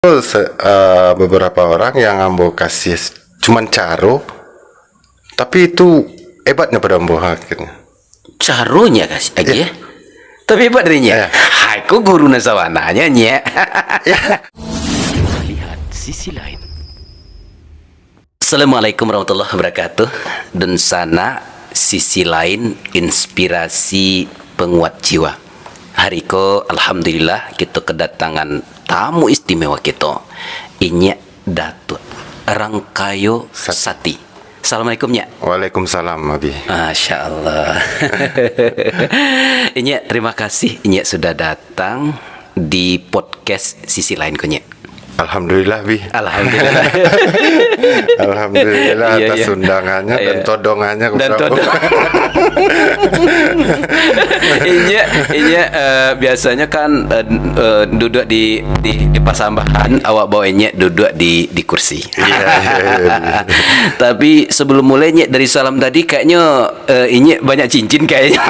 Beberapa orang yang ambo kasih cuman caro, tapi itu hebatnya pada ambo akhirnya. Carunya kasih aja Ya. ya. Tapi hebat darinya. Ya. Hai, kok guru nasawananya nya. Ya. Lihat sisi lain. Assalamualaikum warahmatullahi wabarakatuh. Dan sana sisi lain inspirasi penguat jiwa. Hari ko alhamdulillah kita kedatangan tamu istimewa kita. Inya Datuk Rangkayo Sati. Assalamualaikum nya. Waalaikumsalam Abi. Masya Allah. Inya terima kasih Inya sudah datang di podcast sisi lain Nya. Alhamdulillah Bi. Alhamdulillah. Alhamdulillah Iya, atas iya. undangannya dan Iya. todongannya Dan kepada todong. Inya biasanya kan duduk di pasambahan, awak bawanya duduk di kursi. Iya, iya. Tapi sebelum mulainya dari salam tadi kayaknya Inya banyak cincin kayaknya.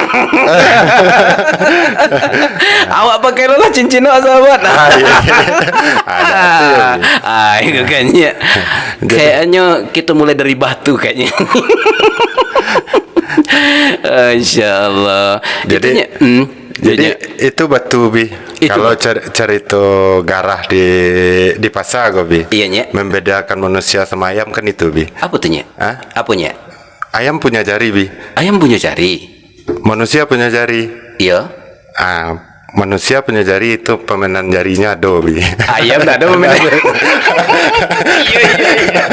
Awak pakai lola cincin awak sahabat. Ah, iya. Ada tuh ya, Bi. Itu kayaknya. Kayaknya kita mulai dari batu kayaknya. Insyaallah. Jadi itu batu Bi. Itu Kalau cerita garah di pasar go Bi. Iya, Nya. Membedakan manusia sama ayam kan itu Bi. Apa tuh nya? Hah? Apa nya? Ayam punya jari Bi. Ayam punya jari. Manusia punya jari. Iya. Manusia punya jari itu permainan jarinya do Bi. Ayam tak ada pemain. Iya.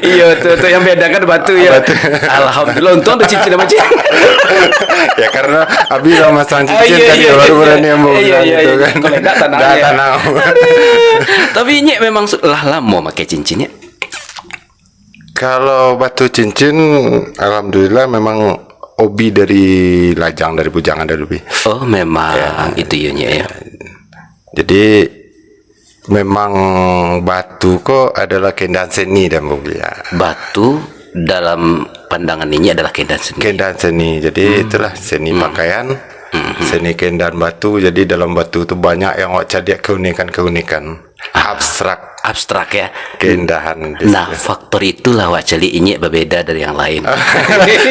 Iya tuh yang bedakan batu ya. Alhamdulillah untung ada cincin sama cincin. Ya karena Abi sama masang cincin Iya, kan iya, baru iya. berani yang mau Iya, bilang iya, gitu iya. kan. Kalau enggak tanah Dah ya. tanah. Tapi Nyek memang lah lama pakai cincinnya. Kalau batu cincin alhamdulillah memang hobi dari lajang dari bujangan dari Bi. Oh memang itu ya Nyek ya. Jadi memang batu kok adalah keindahan seni dan Bobi ya. Batu dalam pandangan ini adalah keindahan seni. Keindahan seni. Jadi itulah seni pakaian, seni keindahan batu. Jadi dalam batu itu banyak yang cari keunikan-keunikan abstrak, Abstrak ya. keindahan. Nah faktor itulah wacali ini berbeda dari yang lain.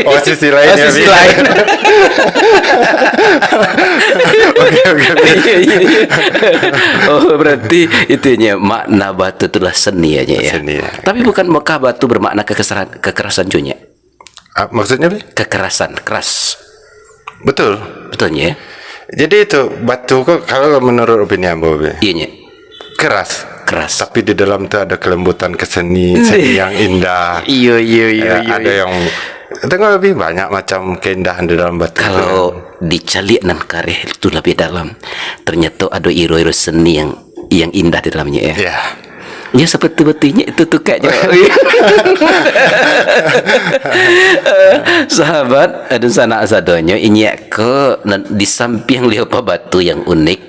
Oh sisi lain ya, Sisi Bi. lain. Oke. Iya. Oh berarti itunya makna batu itulah seni aja ya. Seni, ya. Tapi bukan Mekah batu bermakna kekerasan cunya. Maksudnya Bi? Kekerasan, keras. Betul. Betulnya ya. Jadi itu batu kok kalau menurut opini Ambo Bi, Iya Nyek. keras. Keras. Tapi di dalam itu ada kelembutan seni yang indah. Iya. Ada yang tengok lebih banyak macam keindahan di dalam batu. Kalau dicalik nan kareh itu lebih dalam. Ternyata ada iro-iro seni yang indah di dalamnya ya. Ya. Ya seperti betulnya itu tuh kayaknya. Sahabat dan sanak sadonya ini ke di samping beliau batu yang unik,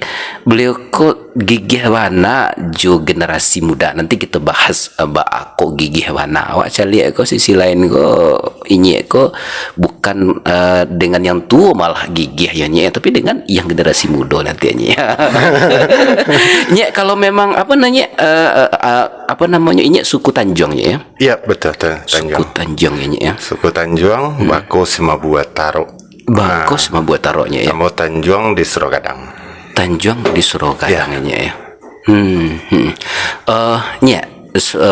beliau kok gigih warna jo generasi muda. Nanti kita bahas aku gigih warna. Awak cari kok sisi lain kok ini kok bukan dengan yang tua malah gigih ya tapi dengan yang generasi muda nantinya. Kalau memang apa namanya ini suku Tanjung ya. Iya betul Tanjung. Suku Tanjung ini ya. Suku Tanjung, Bako sama buat taro. Bagus membuat taruhnya ya. Sama Tanjung di Surogadang. Tanjung di Surogadang ini ya. Nya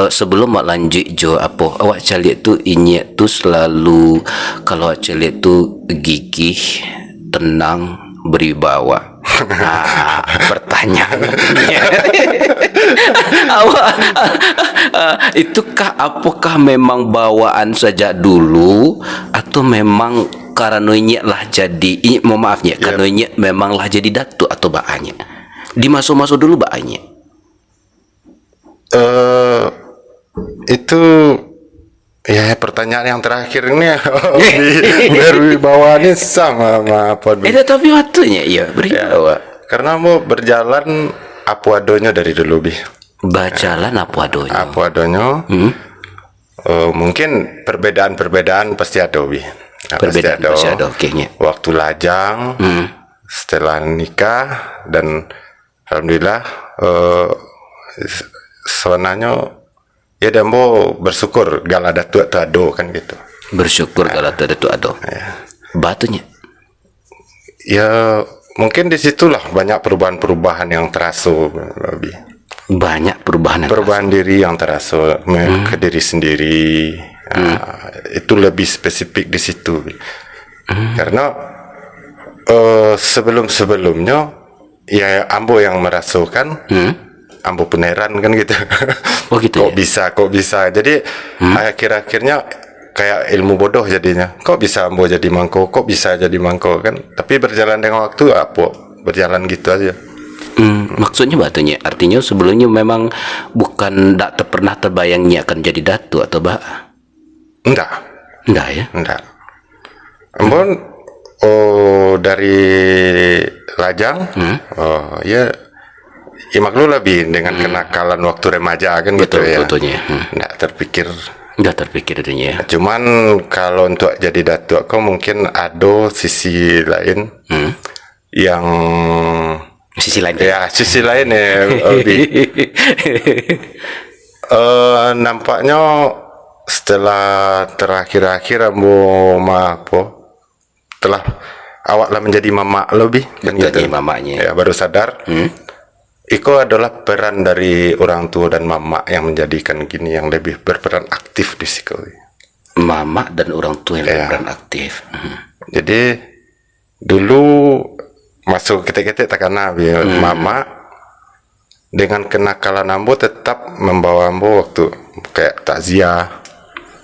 sebelum mak lanjut jo apa awak cari tu ini tu selalu kalau awak cari tu gigih, tenang, berwibawa. Pertanyaan awak itukah apakah memang bawaan saja dulu atau memang karena ini lah jadi ini mohon maafnya karena ini memang lah jadi datu atau baanya di masuk dulu baanya Itu ya pertanyaan yang terakhir ini berwibawa ini sama apa Bi? tapi waktunya iya berwibawa Karena mau berjalan apa adanya dari dulu Bi. bacalah apa adanya Apa adanya. Mungkin perbedaan pasti ada Bi. perbedaan pasti ada oke nya Waktu lajang, setelah nikah dan alhamdulillah sebenarnya ya dambo bersyukur gala datuk tu ado kan gitu. Bersyukur kalau ada tu ado. Batunya. Ya mungkin di situlah banyak perubahan-perubahan yang terasa lebih. Banyak perubahan. Perubahan diri yang terasa ke diri sendiri. Itu lebih spesifik di situ. Karena sebelum-sebelumnya ya ambo yang merasakan. Ambo pun heran kan gitu. Oh gitu. Kok bisa. Jadi akhir-akhirnya kayak ilmu bodoh jadinya. Kok bisa ambo jadi mangko? Kok bisa jadi mangko kan? Tapi berjalan dengan waktu apa? Berjalan gitu aja. Maksudnya batunya, artinya sebelumnya memang bukan tak pernah terbayangnya akan jadi datu atau enggak ya? Enggak. Ambo dari Lajang, ya maklum lebih dengan kenakalan waktu remaja kan gitu ya. Betulnya. Enggak terpikir adanya. Cuman kalau untuk jadi datuk aku mungkin ada sisi lain yang sisi lain ya lebih. Nampaknya setelah terakhir-akhir telah awaklah menjadi mama lebih kan gitu. Mamanya. Ya baru sadar. Iko adalah peran dari orang tua dan mama yang menjadikan gini yang lebih berperan aktif di situ. Mama dan orang tua yang berperan aktif. Jadi dulu masuk ketik-ketik takana mama dengan kenakalan ambo tetap membawa ambo waktu kayak takziah.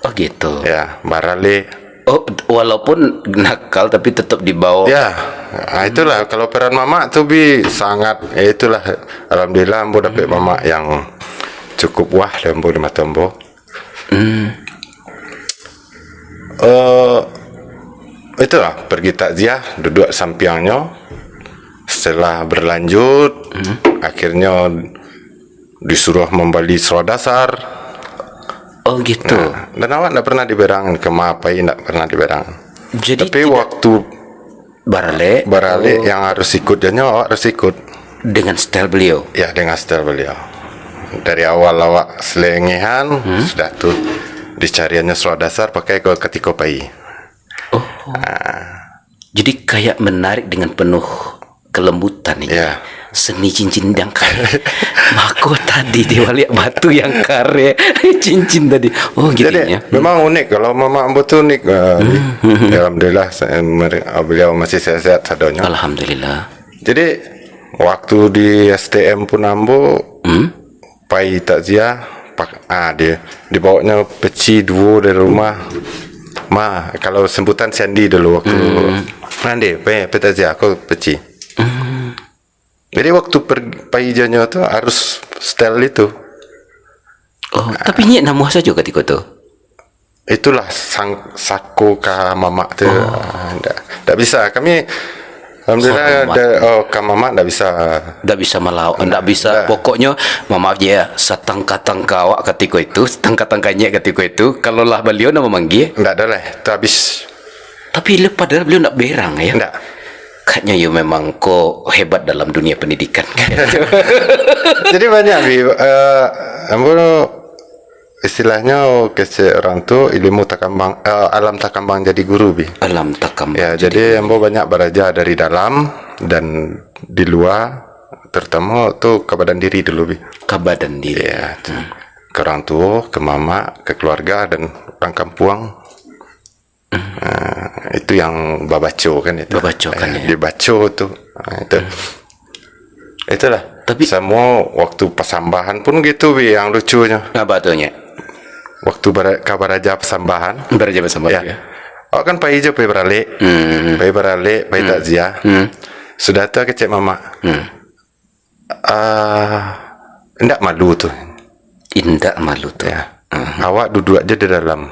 Oh gitu. Ya, barale. Oh, walaupun nakal tapi tetap dibawa. Ya, itulah kalau peran mama tuh sangat. Itulah alhamdulillah ambo dapat mama yang cukup wah ambo di mata ambo. Itulah pergi takziah, duduk sampingnya. Setelah berlanjut, akhirnya disuruh membeli surat dasar. Oh gitu. Dan awak tidak pernah diberang ke Mapai, tidak pernah diberang. Jadi tapi waktu barale yang harus ikut dan awak harus ikut dengan style beliau. Ya, dengan style beliau. Dari awal awak selengihan sudah tuh dicariannya surat dasar pakai ketika pai. Jadi kayak menarik dengan penuh kelembutan ini. Ya. Seni cincin yang karya. Mako tadi di balik batu yang karya cincin tadi. Oh gitu ya. Memang unik kalau mama ambo tuh unik. Alhamdulillah beliau masih sehat sadonya. Alhamdulillah. Jadi waktu di STM pun ambo pai takziah dia dibawanya peci dua dari rumah. Kalau sebutan Sandy dulu waktu nanti takziah aku peci. Jadi waktu paijannya tu harus style itu. Oh, tapi nyek namuh saja ketika tu. Itulah saku ka mama tu. Tak bisa. Kami alhamdulillah ka mama tak bisa. Tak bisa melawan, tak bisa. Pokoknya mama dia setangka-tangka awak ketika itu, setangka-tangka nyek ketika itu. Kalau lah beliau nama manggil. Tak ada lah. Tu habis. Tapi padahal beliau nak berang ya. Tak. Kayaknya you memang kok hebat dalam dunia pendidikan. Jadi banyak ambo istilahnya orang tu ilmu takambang alam takambang jadi guru Alam takambang. Ya, jadi ambo banyak belajar dari dalam dan di luar, terutama tu ke badan diri dulu Ke badan diri. Ya. Ke orang tua, ke mama, ke keluarga dan orang kampung. Itu yang babaco kan itu. Babaco kan ya. Dibaco tu. Itu. Itulah. Tapi semua waktu persambahan pun gitu yang lucunya. Apa tuhnya? Waktu kabar aja persambahan. Beraja persambahan ya. Oh kan pai je pai beralik. Pai beralik, pai takziah. Sudah tu kecek mama. Enggak malu tu. Indak malu tu. Ya. Awak duduk aja di dalam.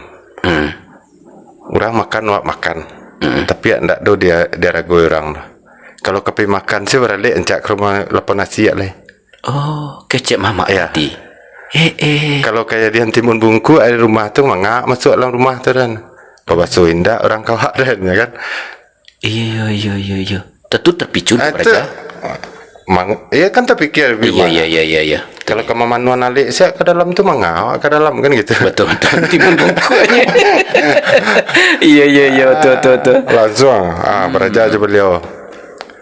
Orang makan, awak makan. Tapi enggak do dia ragu orang. Kalau kepi makan sih beralik encak ke rumah lapor nasi ya leh. Oh, kecek mama ya. tadi. Kalau kayak dia timun bungku ada rumah tu mangak masuk dalam rumah tu dan. Basuh indah orang kawak dan ya kan. Iya. Tentu terpicu mereka. Iya kan terpikir Iya. kalau kemamanuan alik siap ke dalam tu mangawak ke dalam kan gitu. Betul. Timun bungkunya. Iya, betul. Langsung beraja aja beliau.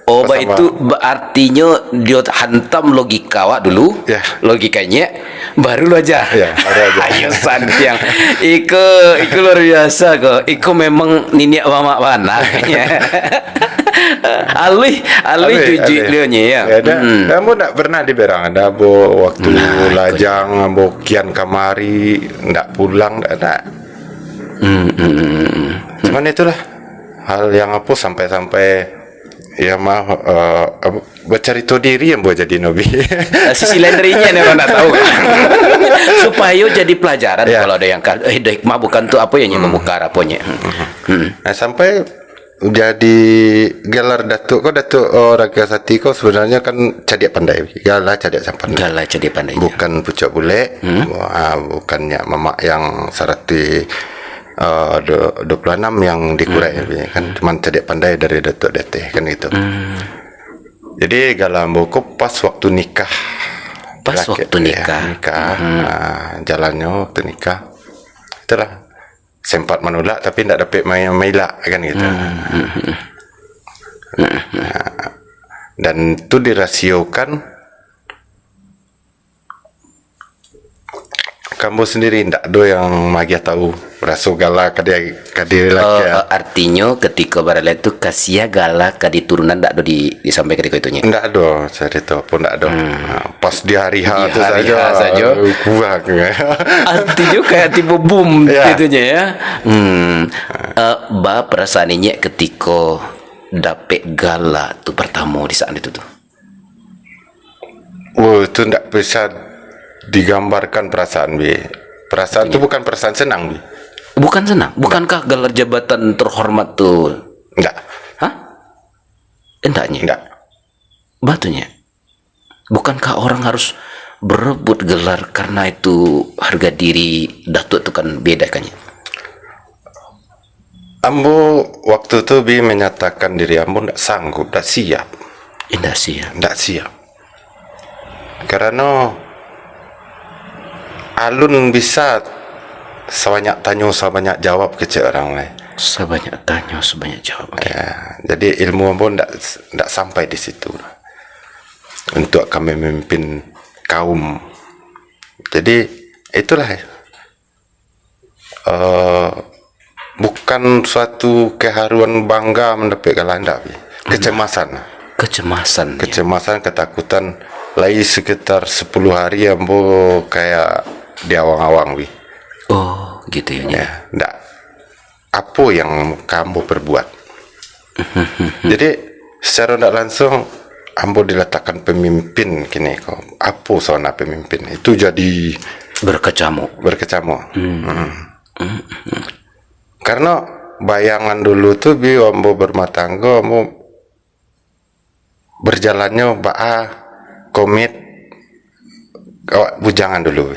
Oh, Bersama. itu artinya dia hantam logika awak dulu. Ya. Logikanya baru lo aja. Ya, baru aja. Ayo santiang. Iko luar biasa kok. Iko memang niniak mama mana. alih cuci lianya ya. Kamu tak pernah di Berang ada waktu lajang kian kamari ndak pulang ndak. Cuman itulah hal yang apa sampai ya bercerita diri yang buat jadi nabi. Sisi lain darinya nih orang tak tahu. Supaya jadi pelajaran kalau ada yang hikmah bukan tuh apa yang membuka apanya. Nah, sampai jadi gelar datuk Raga Sati kau sebenarnya kan cadik pandai. Gala cadik sampai Gala jadi pandai. Bukan pucuk bule, bukannya mamak yang sarati 26 yang dikurai kan cuma cadik pandai dari datuk DT kan gitu. Jadi galam buku pas waktu nikah. Waktu nikah. Jalannya waktu nikah. Itulah sempat menolak tapi tidak dapat maila kan gitu. Dan itu dirasiokan kamu sendiri ndak do yang magia tahu raso gala kadiri lagi artinya ketika barala itu kasia gala kadi turunan ndak do disampaikan ketika itunya ndak do cerita pun ndak do pas di hari H itu saja kuat artinya kayak tipe boom gitunya ya perasaannya ketika dapet gala tuh pertama di saat itu tuh itu ndak bisa digambarkan perasaan perasaan itu bukan perasaan senang bukan senang bukankah gelar jabatan terhormat tuh enggak enggak batunya bukankah orang harus berebut gelar karena itu harga diri datuk itu kan beda kan ya ambo waktu itu menyatakan diri ambo enggak sanggup enggak siap karena alun bisa sebanyak tanya sebanyak jawab kecil orang lain. Sebanyak tanya sebanyak jawab. Okay. Ya, jadi ilmu pun tidak sampai di situ untuk kami memimpin kaum. Jadi itulah bukan suatu keharuan bangga mendapat galanda, kecemasan, ketakutan. Lagi sekitar 10 hari ambo kayak di awang-awang oh gitu ya ndak apa yang kamu perbuat jadi secara ndak langsung ambo diletakkan pemimpin kini kok apa soalnya pemimpin itu jadi berkecamuk karena bayangan dulu tuh ambo berumah tangga ambo berjalannya komit bujangan dulu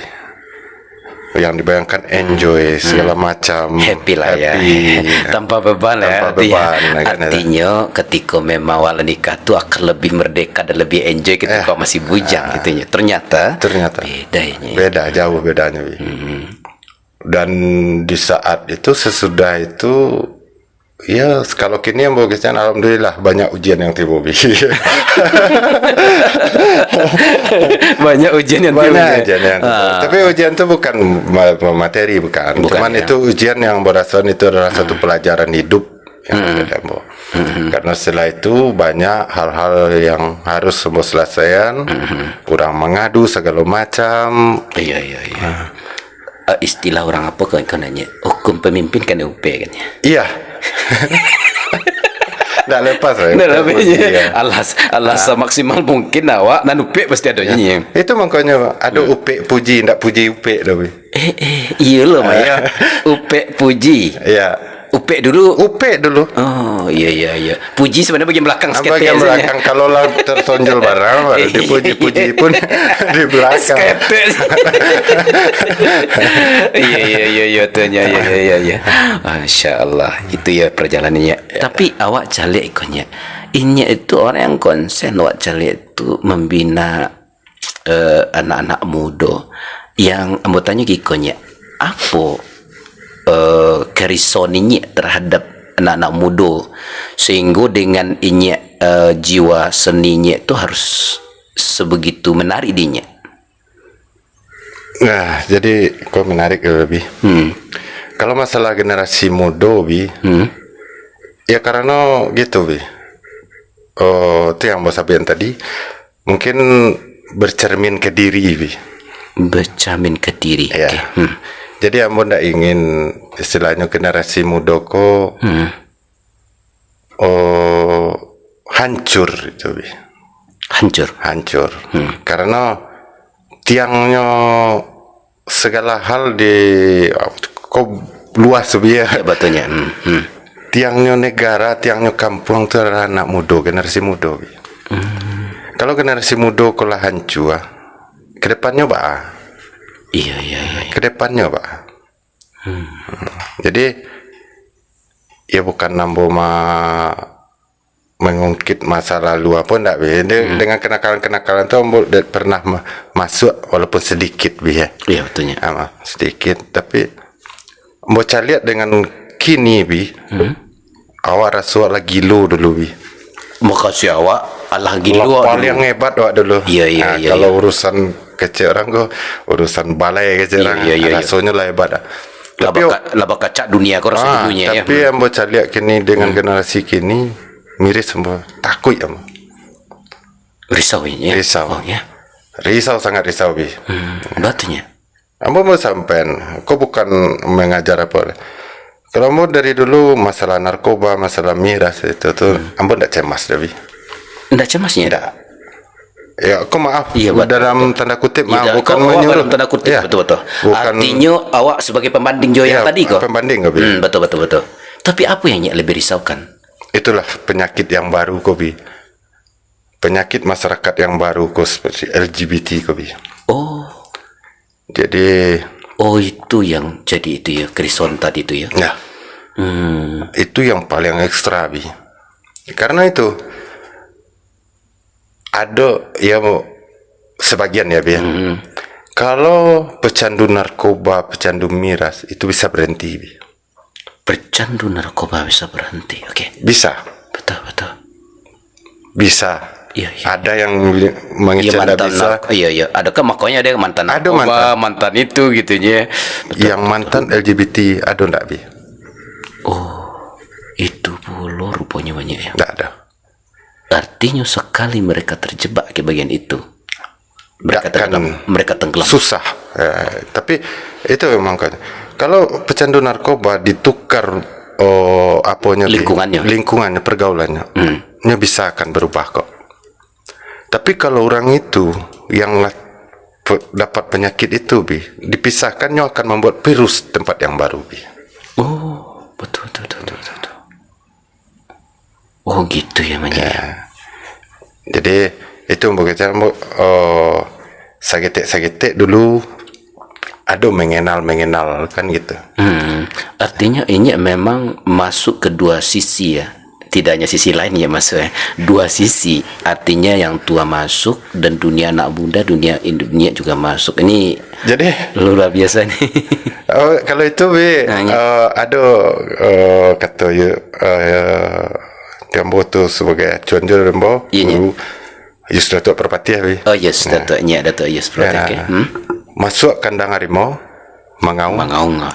yang dibayangkan enjoy segala macam happy lah ya tanpa beban artinya ketika memang wala nikah tu akan lebih merdeka dan lebih enjoy ketika masih bujang gitunya ternyata beda jauh bedanya dan di saat itu sesudah itu ya kalau kini yang bagusnya alhamdulillah banyak ujian yang tiba banyak ujian yang tapi ujian itu bukan materi bukan cuman itu ujian yang berasal itu adalah satu pelajaran hidup yang karena setelah itu banyak hal-hal yang harus semua selesaikan kurang mengadu segala macam istilah orang apa kan nanya hukum pemimpin kan UP kan ya iya nggak lepas alas semaksimal mungkin awak dan UP pasti adanya itu makanya ada UP puji ndak puji UP iya loh Maya UP puji Upek dulu. Upek dulu. Oh, iya. Puji sebenarnya bagian belakang sekete Bagian aja. belakang kalau lah tertonjol barang baru dipuji-puji pun di belakang. Sekete. Iya, tanya ya. Masya Allah, itu ya perjalanannya. Tapi awak calik ikonnya. Inya itu orang yang konsen awak calik itu membina anak-anak muda yang anggotanya ikonnya. Apa kerison ini terhadap anak-anak muda sehingga dengan ini jiwa seninya itu harus sebegitu menarik dinya. Nah, jadi kok menarik lebih. Kalau masalah generasi muda bi, ya karena gitu bi. Oh, itu yang bos Abian tadi mungkin bercermin ke diri bi. Bercermin ke diri. Ya. Okay. Jadi ambo ndak ingin istilahnya generasi muda ko hancur itu bi. Hancur. Karena tiangnya segala hal di kok luas bi ya. Ya betulnya. Tiangnya negara, tiangnya kampung itu adalah anak muda, generasi muda bi. Kalau generasi muda kalau hancur, kedepannya bah. Iya. Kedepannya pak. Jadi ya bukan nambah mengungkit masa lalu apa ndak bi. Dengan kenakalan itu ambo pernah masuk walaupun sedikit bi ya. Iya betulnya. Sedikit tapi ambo lihat dengan kini bi. Awak rasa lagi gilo dulu bi. Makasih awak Allah gila Paling hebat awak dulu. Iya. Kalau urusan kecil orang kok urusan balai kecil orang rasanya lah hebat. Tapi laba kaca dunia kau rasa dunia ya. Tapi yang bocah lihat kini dengan generasi kini miris semua takut ya. Risau ya. Risau. Oh, ya. Risau sangat risau bi. Batunya. Ambo mau sampean, kau bukan mengajar apa. Kalau mau dari dulu masalah narkoba, masalah miras itu tuh, ambo ndak cemas dah bi. Ndak cemasnya. Ndak. Ya, aku maaf. Iya, dalam tanda kutip maaf, bukan dalam menyuruh. tanda kutip, ya, betul. Bukan, Artinya awak sebagai pembanding jo yang tadi kok. Pembanding kok. Betul. Tapi apa yang lebih risaukan? Itulah penyakit yang baru Kobi. Penyakit masyarakat yang baru kok seperti LGBT Kobi. Oh. Jadi itu yang jadi itu ya, kerison tadi itu ya. Ya. Itu yang paling ekstra bi. Karena itu ada ya sebagian ya bi. Kalau pecandu narkoba, pecandu miras itu bisa berhenti bi. Pecandu narkoba bisa berhenti. Oke. Bisa. Betul. Bisa. Iya. Ada yang mengecanda bisa. Iya. Adakah makanya ada yang mantan Ada narkoba, mantan itu gitu ya. Yang mantan LGBT ada enggak bi? Oh, itu pula rupanya banyak ya. Enggak ada. Artinya sekali mereka terjebak ke bagian itu, mereka tenggelam. Susah. Tapi itu memang kan. Kalau pecandu narkoba ditukar lingkungannya, pergaulannya, bisa akan berubah kok. Tapi kalau orang itu yang dapat penyakit itu bi, dipisahkannya akan membuat virus tempat yang baru bi. Oh, betul. Oh gitu ya banyak. Ya. Jadi itu begitu sagetek dulu ada mengenal kan gitu. Artinya ini memang masuk ke dua sisi ya. Tidak hanya sisi lain ya mas ya. Dua sisi, artinya yang tua masuk dan dunia anak muda, dunia juga masuk. Ini jadi luar biasa nih. Kalau itu ada kata Jambo tu sebagai contoh Jambo guru Yus Datuk Perpati bi. Oh yes, Datuk Yus Perpati. Masuk kandang harimau mengaung.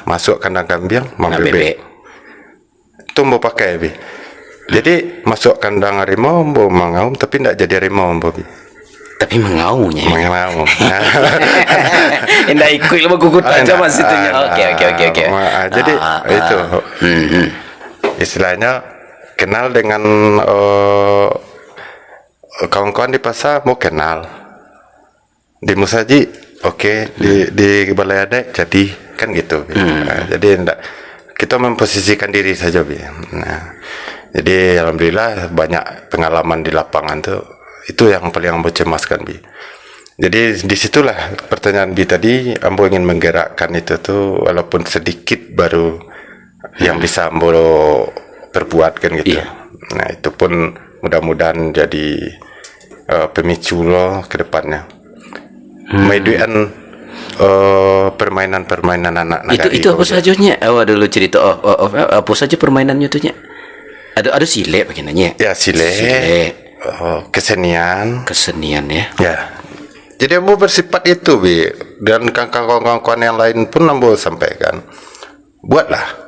Masuk kandang kambing membebek. Itu mau pakai bi. Jadi masuk kandang harimau mau mengaum tapi tidak jadi harimau bi. Tapi mengaumnya. Mengaum. Indah ikut lama kuku aja mas itu. Oke. Jadi itu istilahnya kenal dengan kawan-kawan di pasar mau kenal. Di Musaji di balai adat jadi kan gitu. Jadi enggak kita memposisikan diri saja, Bi. Nah, jadi alhamdulillah banyak pengalaman di lapangan tuh, itu yang paling ambo cemaskan, Bi. Jadi disitulah pertanyaan Bi tadi, ambo ingin menggerakkan itu tuh, walaupun sedikit baru yang bisa ambo perbuat kan gitu. Iya. Nah itu pun mudah-mudahan jadi pemicu lo ke depannya. Meduan permainan-permainan anak nagari. Itu apa sajanya? Awak dulu cerita apa saja permainannya tuh nya? Ada sile bagiannya. Ya sile. Kesenian ya. ya. Jadi ambo bersifat itu, Bi, dan kawan-kawan yang lain pun ambo sampaikan, buatlah.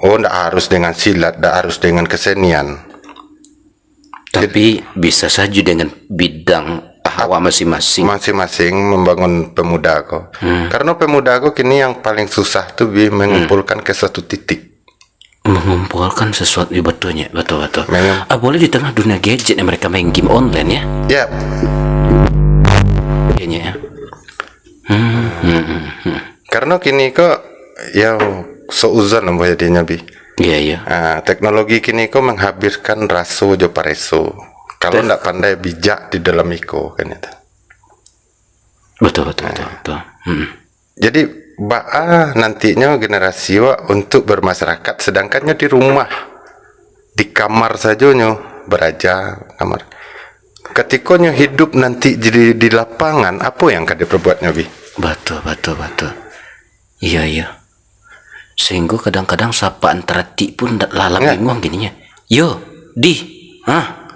Ndak harus dengan silat, ndak harus dengan kesenian, Tapi bisa saja dengan bidang awak masing-masing. Masing-masing membangun pemuda kok. Karena pemuda kok kini yang paling susah tuh, Bi, mengumpulkan ke suatu titik. Mengumpulkan sesuatu, betulnya, betul. Memang. Boleh di tengah dunia gadget yang mereka main game online ya. Ya, Kayaknya ya. karena kini kok yang seuzon ambo jadinya, Bi. Iya. Teknologi kini kok menghabiskan raso jo pareso. Kalau ndak pandai bijak di dalam iko kan itu. Betul. Jadi nantinya generasi untuk bermasyarakat, sedangkannya di rumah, di kamar saja nyo beraja kamar. Ketikanya hidup nanti jadi di lapangan, apa yang kada perbuatnya, Bi? Betul. Iya. Sehingga kadang-kadang sapa antara ti pun lala bingung gininya. Yo,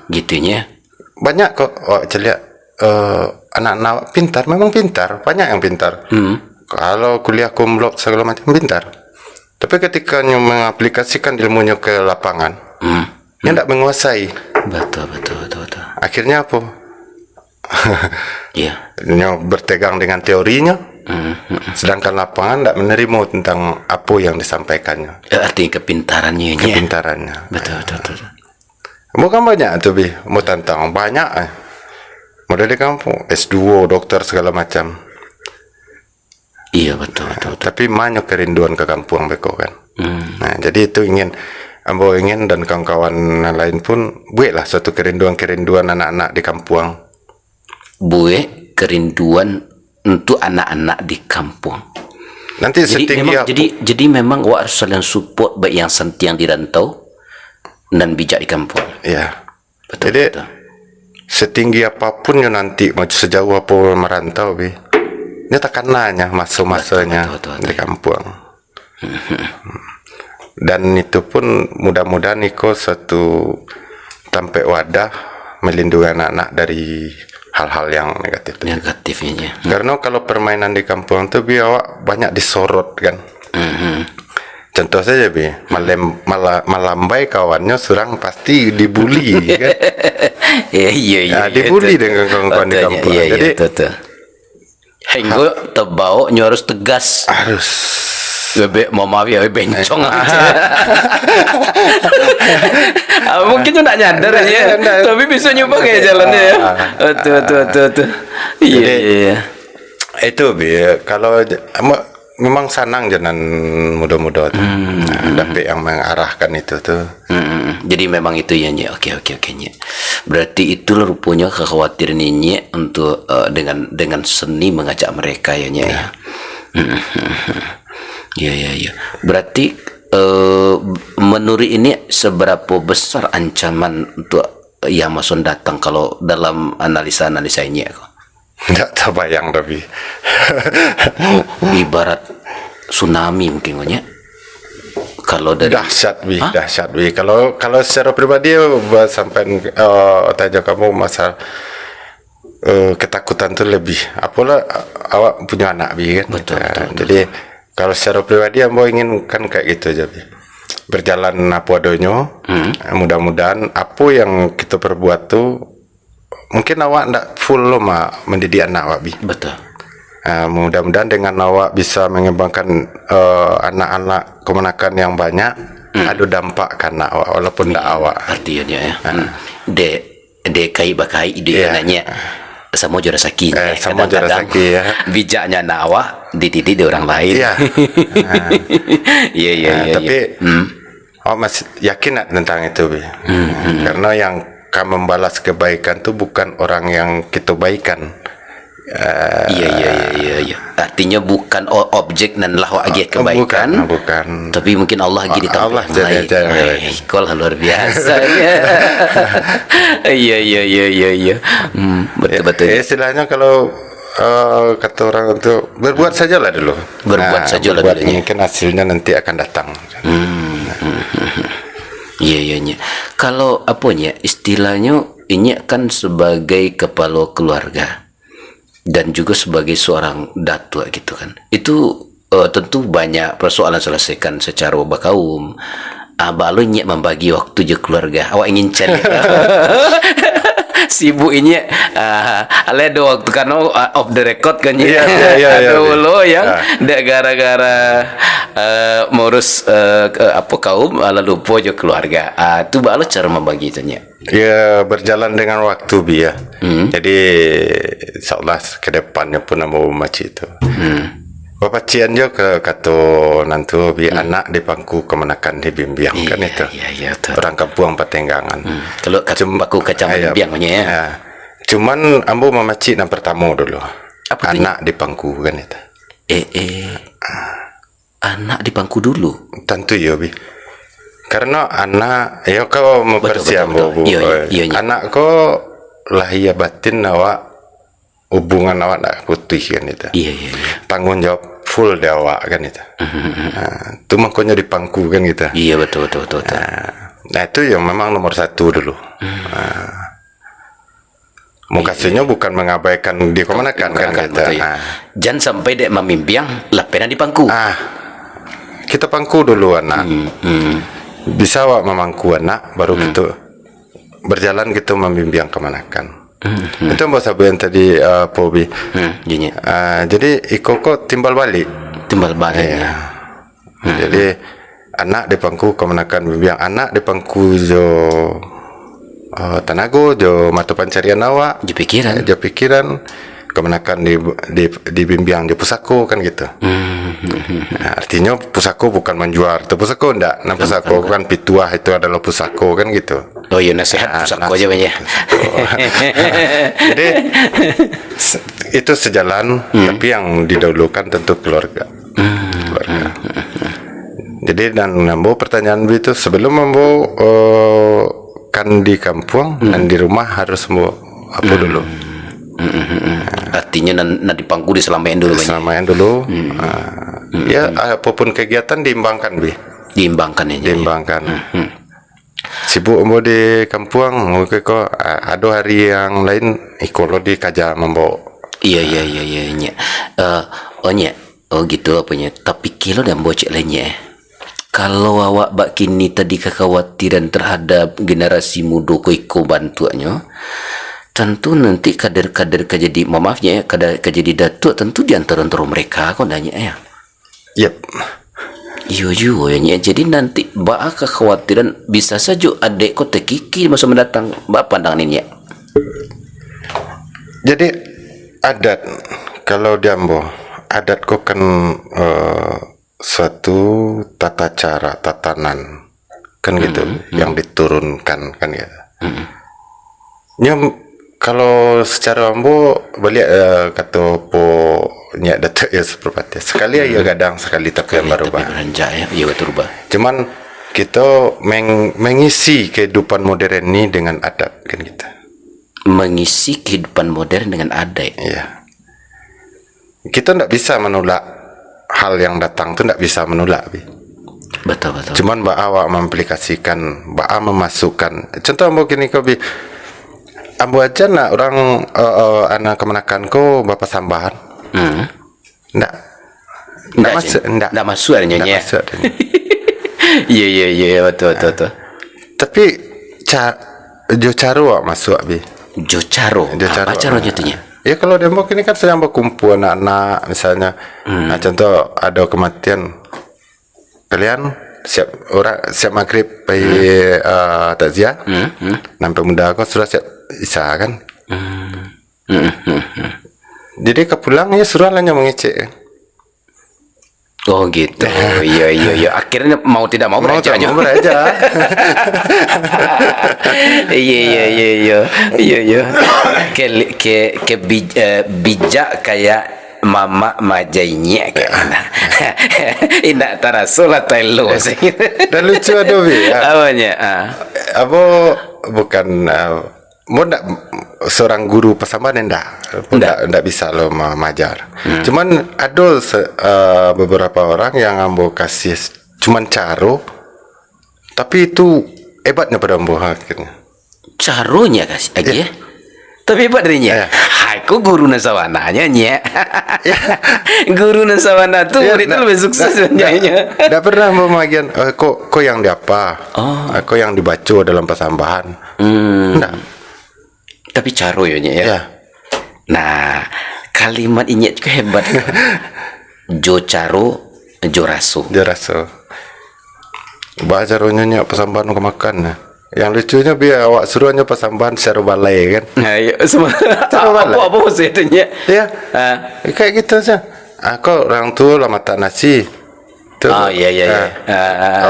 gitunya. Banyak kok celia anak-anak pintar, memang pintar, banyak yang pintar. Kalau kuliah kumlot segala macam pintar. Tapi ketika nyo mengaplikasikan ilmunya ke lapangan, dia tidak menguasai. Betul. Akhirnya apa? Iya. Nyo bertegang dengan teorinya, sedangkan lapangan tidak menerima tentang apa yang disampaikannya. Artinya kepintarannya. Kepintarannya. Betul. Bukan banyak tuh, Bi, mau tantang banyak. Model di kampung S2, dokter segala macam. Iya, betul. Tapi banyak kerinduan ke kampung beko kan. Nah, jadi itu ambo ingin dan kawan-kawan lain pun buatlah suatu kerinduan anak-anak di kampung. Kerinduan untuk anak-anak di kampung. Nanti Jadi memang wak harus saling support baik yang sentiang di rantau dan bijak di kampung. Ya. Betul. Jadi setinggi apapun ya nanti mau sejauh apa merantau, Bi, ini tekanannya masanya Betul. di kampung. Dan itu pun mudah-mudahan Niko satu sampai wadah melindungi anak-anak dari hal-hal yang Negatifnya. Karena kalau permainan di kampung tuh, Bi, awak banyak disorot kan. Contoh saja, Bi, malambai kawannya surang pasti dibully kan. Iya. Dibully dengan kawan-kawan di kampung. Jadi betul. Hingga tebau harus tegas. harus Bebek, mau maaf ya, bencong aja. Mungkin tuh nak nyadar ya, tapi bisa nyoba kayak jalannya ya. Betul. Iya. itu, Bi, kalau memang sanang jalan muda-muda tuh. Tapi yang mengarahkan itu tuh. Jadi memang itu ya, Nye. Oke, Nye. Berarti itu rupanya kekhawatiran Nye untuk dengan seni mengajak mereka ya, Nye. Iya. Berarti menurut ini seberapa besar ancaman untuk yang masuk datang kalau dalam analisa ini ya? Nggak terbayang, tapi Ibarat tsunami mungkin ya. Kalau dari dahsyat, Bi. Kalau secara pribadi sampai tanya kamu masalah ketakutan tuh lebih. Apalah awak punya anak, Bi, kan? Betul. Jadi kalau secara pribadi ambo ingin kan kayak gitu aja, Bi. Berjalan apa adanya. Mudah-mudahan apa yang kita perbuat tuh, mungkin awak ndak full lo mendidik anak awak, Bi. Betul. Mudah-mudahan dengan awak bisa mengembangkan anak-anak kemenakan yang banyak, ada dampak karena awak walaupun ndak awak. Artinya ya. De kai bakai ide nanya. sama juara sakinya. Sama juara saki ya. Bijaknya nak awak dididik di orang lain. Iya. Iya iya iya. Tapi awak masih yakin nak tentang itu, Bi? Karena yang akan membalas kebaikan tuh bukan orang yang kita baikan. Iya. Artinya bukan objek dan lah lagi kebaikan. Bukan. Tapi mungkin Allah lagi ditambah Allah yang lain. Kol luar biasa. Iya. Betul. Istilahnya kalau kata orang itu berbuat sajalah dulu. Berbuat sajalah berbuat, dulu. mungkin hasilnya nanti akan datang. Iya. Kalau apanya istilahnya ini kan sebagai kepala keluarga dan juga sebagai seorang datuk gitu kan. Itu tentu banyak persoalan selesaikan secara bakaum. Balonnya membagi waktu je keluarga. Awak ingin cari sibuk ini ada waktu kan off the record kan ya. Ada lo yang dak gara-gara mengurus apa kaum lalu lupa je keluarga. Tu balo cara membagi itunya. Ya berjalan dengan waktu, Bi ya. Jadi insyaallah ke depannya pun mau macam itu. Bapak cian jo ke kato nantu Bi anak di pangku kemenakan di Bimbiang kan itu. Iya. Orang kampung Patenggangan. Kalau pangku kacang Bimbiang ya. Cuman ambo memaci yang pertama dulu. Apa anak di pangku kan itu. Anak di pangku dulu. Tentu ya, Bi. Karena anak ya kau mempersiap bu. Iya. Anak kau lahir batin awak hubungan awak nak putih kan itu. Iya. Tanggung jawab full di awak kan itu. Itu makanya di pangku kan gitu. Iya betul. Nah itu yang memang nomor satu dulu. Mukasinya bukan mengabaikan di kemenakan kan gitu. Jangan sampai dek memimpiang lapenan di pangku. Kita pangku dulu anak. Bisa awak memangku anak baru gitu berjalan gitu membimbing kemanakan. Itu mbak Sabu yang tadi Pobi. Jadi iko kok timbal balik. Ya. Jadi anak di pangku kemanakan bimbing anak di pangku jo tanago jo mata pencarian awak. Jo pikiran kemenakan di bimbing di pusako kan gitu. Artinya pusako bukan menjual itu pusako ndak. Nah pusako kan pituah itu adalah pusako kan gitu. Oh iya nasihat pusako aja banyak. Jadi itu sejalan tapi yang didahulukan tentu keluarga. Jadi dan nambo pertanyaan itu sebelum mambo kan di kampung dan di rumah harus mau apa dulu. Artinya nanti pangku diselamain dulu. Ya apapun kegiatan diimbangkan, Bi. Diimbangkan. Sibuk mau di kampung, oke kok ada hari yang lain ikolo di kaja membawa. Iya. Oh gitu apanya. Tapi kilo dan bocek lainnya. Kalau awak bak kini tadi kekhawatiran terhadap generasi muda ko bantuannya, tentu nanti kader-kader kejadi maafnya ya kader kejadi datuk tentu di antara mereka kok nanya ya. Yep. Iya ya. Jadi nanti bak kekhawatiran bisa saja adik kau tekiki masa mendatang bak pandangan ini ya. Jadi adat kalau diambo adat kok kan suatu tata cara tatanan kan gitu yang diturunkan kan gitu. Kalau secara ambo balik kata po nyak datuk ya seperti sekali ya gadang sekali tapi yang baru ya. Iya betul bah. Cuman kita mengisi kehidupan modern ini dengan adat kan kita. Mengisi kehidupan modern dengan adat. Iya. Kita tidak bisa menolak hal yang datang tu tidak bisa menolak. Betul. Cuman mbak awak memplikasikan, mbak memasukkan. Contoh ambo gini kau bi. Ambo aja nak orang anak kemenakan ko bapak sambahan. Ndak masuk adanya. Iya betul. Tapi jo caro masuk bi. Jo caro. Apa caranya tunya? Ya kalau dembok ini kan sedang berkumpul anak-anak misalnya. Nah, contoh ada kematian kalian siap maghrib pergi takziah. Nampak muda aku sudah siap Isa kan. Jadi ke pulang ya suruh hanya mengecek. Oh gitu. Iya. Akhirnya mau tidak mau Mau tak berajaknya. mau beraja. Iya. Bijak kayak mama majainya kayak mana. Indak tarasul atau lo sih. Dan lucu ada Bi. Awalnya. Abo bukan mau ndak seorang guru pasamban ndak bisa lo mengajar. Cuman ada beberapa orang yang ambo kasih cuman caro, tapi itu hebatnya pada ambo akhirnya. Caronya kasih aja. Ya. Tapi hebat darinya. Ya. Aku guru nasawananya nya. Guru nasawana tuh murid itu lebih sukses sebenarnya. Ndak pernah membagian kok yang di apa? Kok yang dibaca dalam pasambahan. Ndak. Tapi caro ya nya ya. Ya. Nah, kalimat ini juga hebat. Jo caro, jo raso. Dia rasa baca ronya pasambahan ke makan. Yang lucunya biar awak suruhnya pasambahan secara balai kan. Nah, ya, semua balai. apa maksudnya? Ya. Kayak gitu aja. Kok orang tua lama tak nasi. Tuh. Oh iya.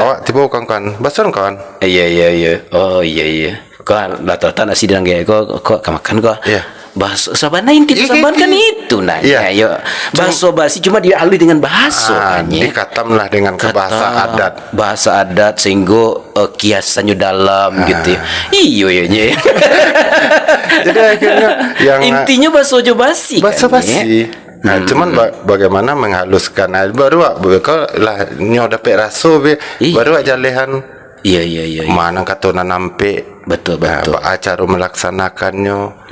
Awak tiba kawan-kawan, bason kawan. Iya. Oh iya. Kok rata-rata nasi dan kayak kok makan kok. Iya. Bahasa sabana inti Iya, saban kan iya. itu nah. Iya. Yo. Bahasa basi cuma dialih dengan bahasa kan ya. Dikatam lah dengan bahasa adat. Bahasa adat sehingga kiasannya dalam gitu ya. Iyo ya nya. Jadi akhirnya yang Intinya bahasa jo basi bahasa kan, ya. basi. Nah, cuman bagaimana menghaluskan. Nah, baru kau lah nyo dapat raso be, Iya. baru jalehan Iya. mana kata nampe. Betul. Acara melaksanakannya.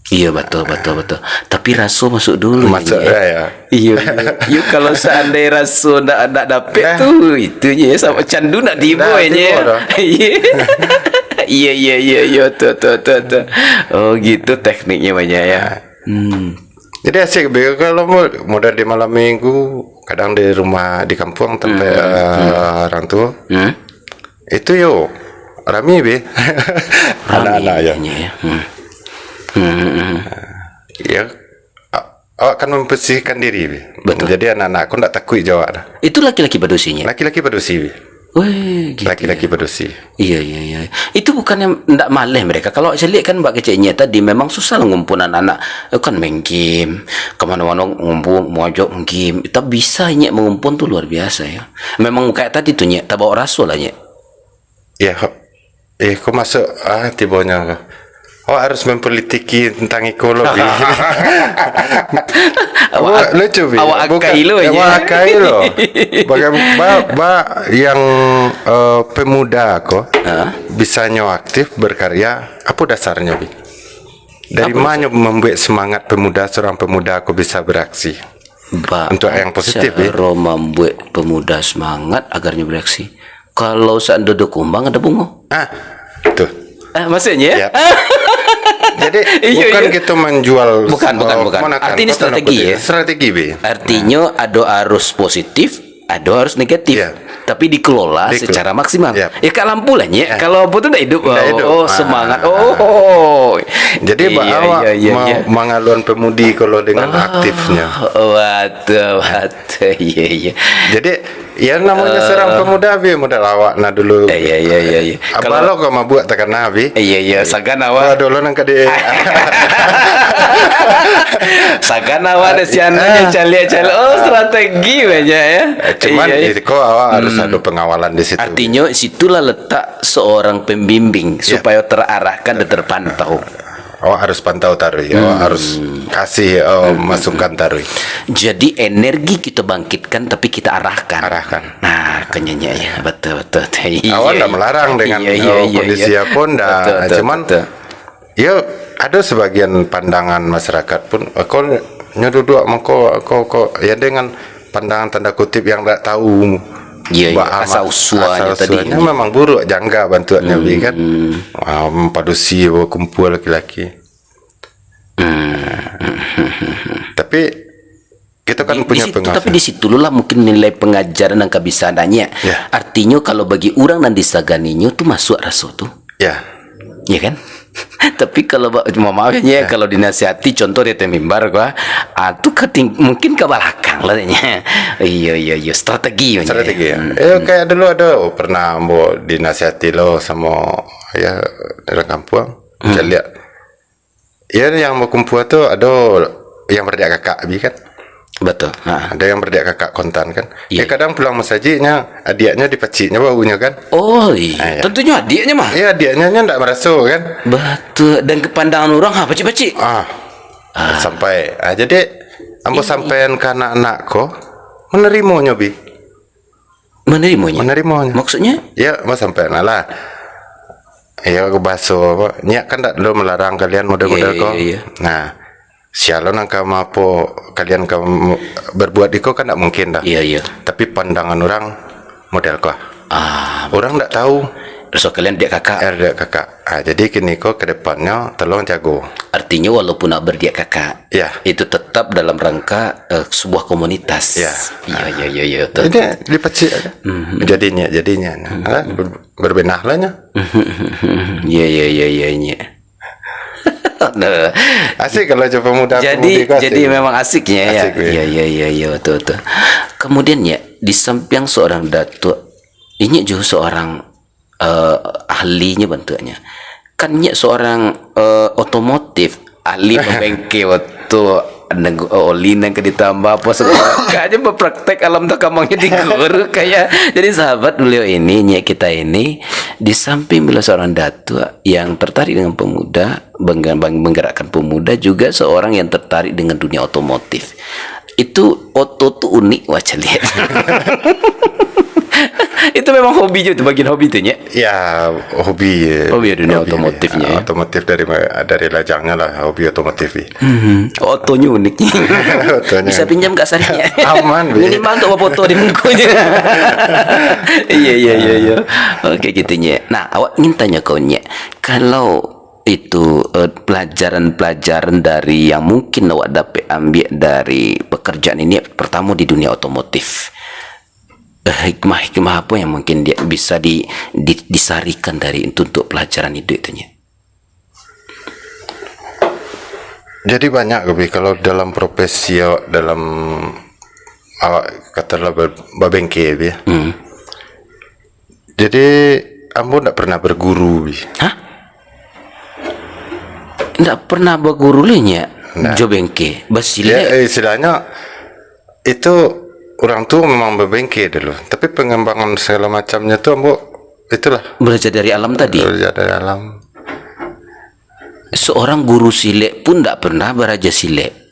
Iya betul. Tapi raso masuk dulu. Masuk ya. Iya kalau seandainya raso ndak dapet tuh itunya sama candu nak tiba tiba dah. Iya tuh. Oh gitu tekniknya banyak ya. Jadi asik be kalau modal di malam minggu, kadang di rumah di kampung tempat orang tua. Itu yo rame be. Anak-anak ya. Ya awak kan membersihkan diri be. Betul. Jadi anak-anak aku ndak takut jawab dah. Itu laki-laki badusinya. Laki-laki bersih be. Weh, gitu. Laki-laki bersih. Iya. Itu bukannya ndak maleh mereka. Kalau saya lihat kan mbak kecilnya tadi memang susah ngumpul anak-anak. Kan main game, kemana-mana ngumpul, mojok game. Tapi bisa nyek mengumpul tuh luar biasa ya. Memang kayak tadi tuh nyek, tak bawa rasul lah nyek. Ya, kau masuk tibanya. Harus mempolitiki tentang ekologi. Lucu be. Awak akai lo ya. Awak akai lo. Bagaimana yang pemuda kok bisanya aktif berkarya? Apa dasarnya be? Dari mana membuat semangat seorang pemuda aku bisa beraksi? Untuk yang positif be. Cara membuat pemuda semangat agarnya beraksi. Kalau saat duduk kumbang ada bunga. Tuh. Maksudnya? Ya. Jadi bukan kita menjual. Bukan. Artinya strategi ya. Strategi be. Artinya ada arus positif, ada arus negatif. Ya. Tapi dikelola secara maksimal. Ya. Ya kayak lampu lah ya. Kalau lampu itu hidup. Semangat. Jadi awak mengaluan pemudi kalau dengan aktifnya. Waduh. Iya. Jadi ya namanya seorang pemuda be modal awak nah dulu. Iya. Kalau kau mau buat tekan nabi. Iya. Sagan awak. Dulu nang kade. Sagan awak ada siananya cali. Oh strategi banyak ya. Cuman itu awak harus ada pengawalan di situ. Artinya situlah letak seorang pembimbing supaya terarahkan dan terpantau. Awak harus pantau tarui. Awak harus kasih masukan tarui. Jadi energi kita bangkitkan tapi kita arahkan. Nah, kenyanya ya betul. Awak tidak melarang dengan kondisi apapun. Cuman ya ada sebagian pandangan masyarakat pun kau nyodok kok ya dengan pandangan tanda kutip yang tidak tahu. Iya, asal usulnya tadi. Memang buruk jangka bantuannya kan. Padusi kumpul laki-laki. Tapi kita kan punya pengawasan. Tapi di situ lah mungkin nilai pengajaran dan kebisaannya. Ya. Artinya kalau bagi orang dan disaganinya tuh masuk rasa tuh. Ya. Iya kan? Tapi kalau maaf ya, kalau dinasihati contoh dia temimbar gua, tuh mungkin ke belakang lah nya. Iya strategi Strategi ya. Kayak dulu ada pernah mau dinasihati lo sama ya dalam kampung. Saya lihat ya yang mau kumpul tuh ada yang berdiak kakak bi kan. Betul. Ada yang berdiak kakak kontan kan. Iya. Kadang pulang masjidnya adiknya dipeciknya baunya kan. Oh iya. Iya. Tentunya adiknya mah. Iya adiknya enggak merasa kan. Betul. Dan kepandangan orang pacik-pacik. Sampai jadi ambo sampean ke anak-anakku menerimanya bi. Menerimanya. Maksudnya? Ya, mas sampean lah. Ya ke baso apa? Nyak kan tak lo melarang kalian model-model kok. Iya. Nah, sialon angka mapo kalian berbuat iko kan tak mungkin dah. Iya. Tapi pandangan orang model kok. Orang tak tahu. So kalian dia kakak. Dia kakak. Jadi kini kok ke depannya tolong jago. Artinya walaupun nak berdiak kakak, Ya. itu tetap dalam rangka sebuah komunitas. Ya. Iya. Jadi dipecik aja. Jadinya. Berbenah lah nya. Iya. Nah, Asik kalau coba muda. jadi memang asiknya ya. Asik, ya. Iya betul. Kemudian ya di samping seorang datuk, ini juga seorang ahlinya bentuknya. Kan seorang otomotif ahli membengkel waktu oli nang ditambah apa segala kayaknya berpraktek alam tak kamangnya di guru kayak jadi sahabat beliau ini kita ini di samping beliau seorang datuk yang tertarik dengan pemuda menggerakkan pemuda juga seorang yang tertarik dengan dunia otomotif itu tuh unik wajah lihat. Itu memang hobi juga, bagian hobi tuh ya hobi dunia otomotifnya ya. Otomotif dari lajangnya lah hobi otomotif. Otonya unik. Bisa pinjam gak sarinya? Aman minimal untuk foto di mukunya. Iya. Oke gitunya. Nah awak ingin tanya kau kalau itu pelajaran-pelajaran dari yang mungkin awak dapat ambil dari pekerjaan ini pertama di dunia otomotif, hikmah apa yang mungkin dia bisa disarikan dari untuk pelajaran itu itunya? Jadi banyak lebih kalau dalam profesi dalam awak katalah babengke ya. Jadi ambo tidak pernah berguru bi. Hah? Tidak pernah berguru linya? Jobengke basile. Ya, istilahnya itu orang tua memang berbengke dulu, tapi pengembangan segala macamnya tuh ambo itulah Belajar dari alam tadi. belajar dari alam. Seorang guru silek pun tidak pernah belajar silek.